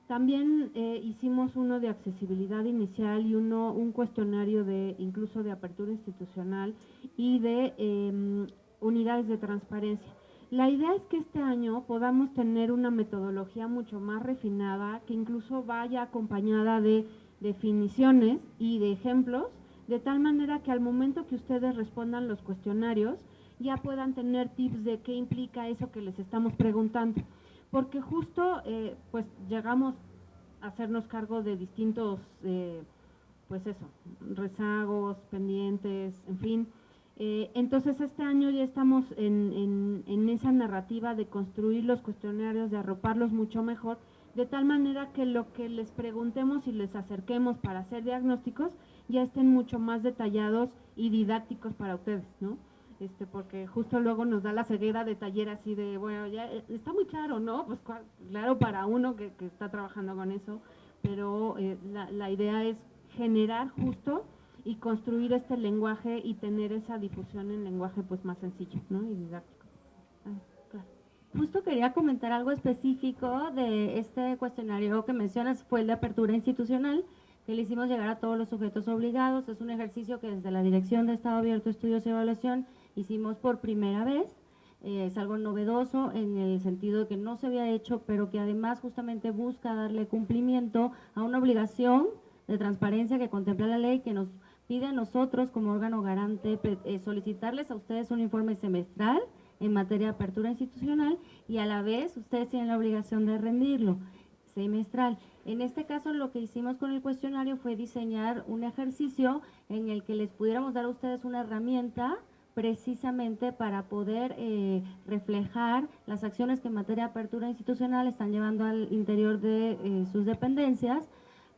también hicimos uno de accesibilidad inicial y un cuestionario incluso de apertura institucional y de unidades de transparencia. La idea es que este año podamos tener una metodología mucho más refinada, que incluso vaya acompañada de definiciones y de ejemplos, de tal manera que al momento que ustedes respondan los cuestionarios, ya puedan tener tips de qué implica eso que les estamos preguntando. Porque justo, llegamos a hacernos cargo de distintos, rezagos, pendientes, en fin. Entonces este año ya estamos en esa narrativa de construir los cuestionarios, de arroparlos mucho mejor, de tal manera que lo que les preguntemos y les acerquemos para hacer diagnósticos ya estén mucho más detallados y didácticos para ustedes, ¿no? Porque justo luego nos da la ceguera de taller así de, bueno, ya está muy claro, ¿no? Pues claro para uno que está trabajando con eso, pero la idea es generar justo y construir este lenguaje y tener esa difusión en lenguaje pues más sencillo, ¿no? Y didáctico. Claro. justo quería comentar algo específico de este cuestionario que mencionas, fue el de apertura institucional, que le hicimos llegar a todos los sujetos obligados. Es un ejercicio que desde la Dirección de Estado Abierto, Estudios y Evaluación hicimos por primera vez. Es algo novedoso en el sentido de que no se había hecho, pero que además justamente busca darle cumplimiento a una obligación de transparencia que contempla la ley, que nos pide a nosotros como órgano garante solicitarles a ustedes un informe semestral en materia de apertura institucional, y a la vez ustedes tienen la obligación de rendirlo semestral. En este caso, lo que hicimos con el cuestionario fue diseñar un ejercicio en el que les pudiéramos dar a ustedes una herramienta precisamente para poder reflejar las acciones que en materia de apertura institucional están llevando al interior de sus dependencias,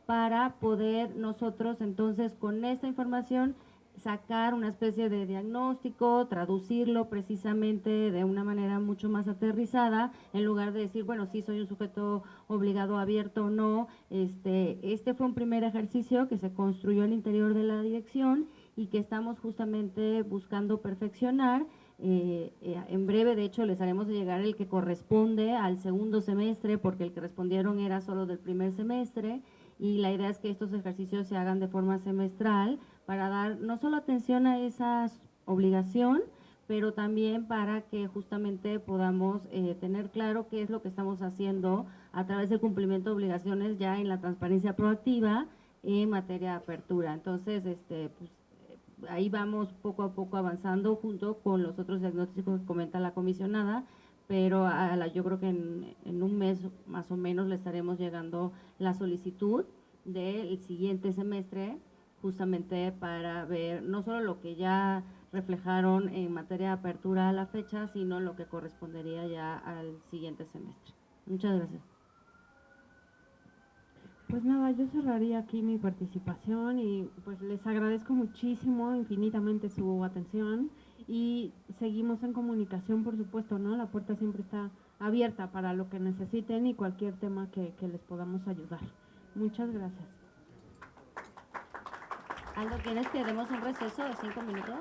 para poder nosotros entonces con esta información sacar una especie de diagnóstico, traducirlo precisamente de una manera mucho más aterrizada, en lugar de decir, bueno, sí soy un sujeto obligado, abierto o no. Este fue un primer ejercicio que se construyó al interior de la dirección y que estamos justamente buscando perfeccionar. En breve, de hecho, les haremos llegar el que corresponde al segundo semestre, porque el que respondieron era solo del primer semestre, y la idea es que estos ejercicios se hagan de forma semestral para dar no solo atención a esa obligación, pero también para que justamente podamos tener claro qué es lo que estamos haciendo a través del cumplimiento de obligaciones ya en la transparencia proactiva en materia de apertura. Entonces, pues, ahí vamos poco a poco avanzando junto con los otros diagnósticos que comenta la comisionada, pero yo creo que en un mes más o menos le estaremos llegando la solicitud del siguiente semestre, justamente para ver no solo lo que ya reflejaron en materia de apertura a la fecha, sino lo que correspondería ya al siguiente semestre. Muchas gracias. Pues nada, yo cerraría aquí mi participación y pues les agradezco muchísimo, infinitamente su atención, y seguimos en comunicación, por supuesto, ¿no? La puerta siempre está abierta para lo que necesiten y cualquier tema que les podamos ayudar. Muchas gracias. Aldo, ¿quieres que demos un receso de 5 minutos?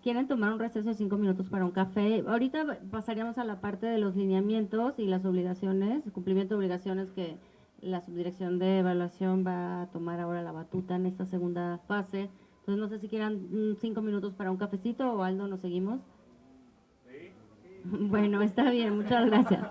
¿Quieren tomar un receso de 5 minutos para un café? Ahorita pasaríamos a la parte de los lineamientos y las obligaciones, el cumplimiento de obligaciones, que la Subdirección de Evaluación va a tomar ahora la batuta en esta segunda fase. Entonces, no sé si quieran 5 minutos para un cafecito o Aldo, ¿nos seguimos? Sí. Bueno, está bien, muchas gracias.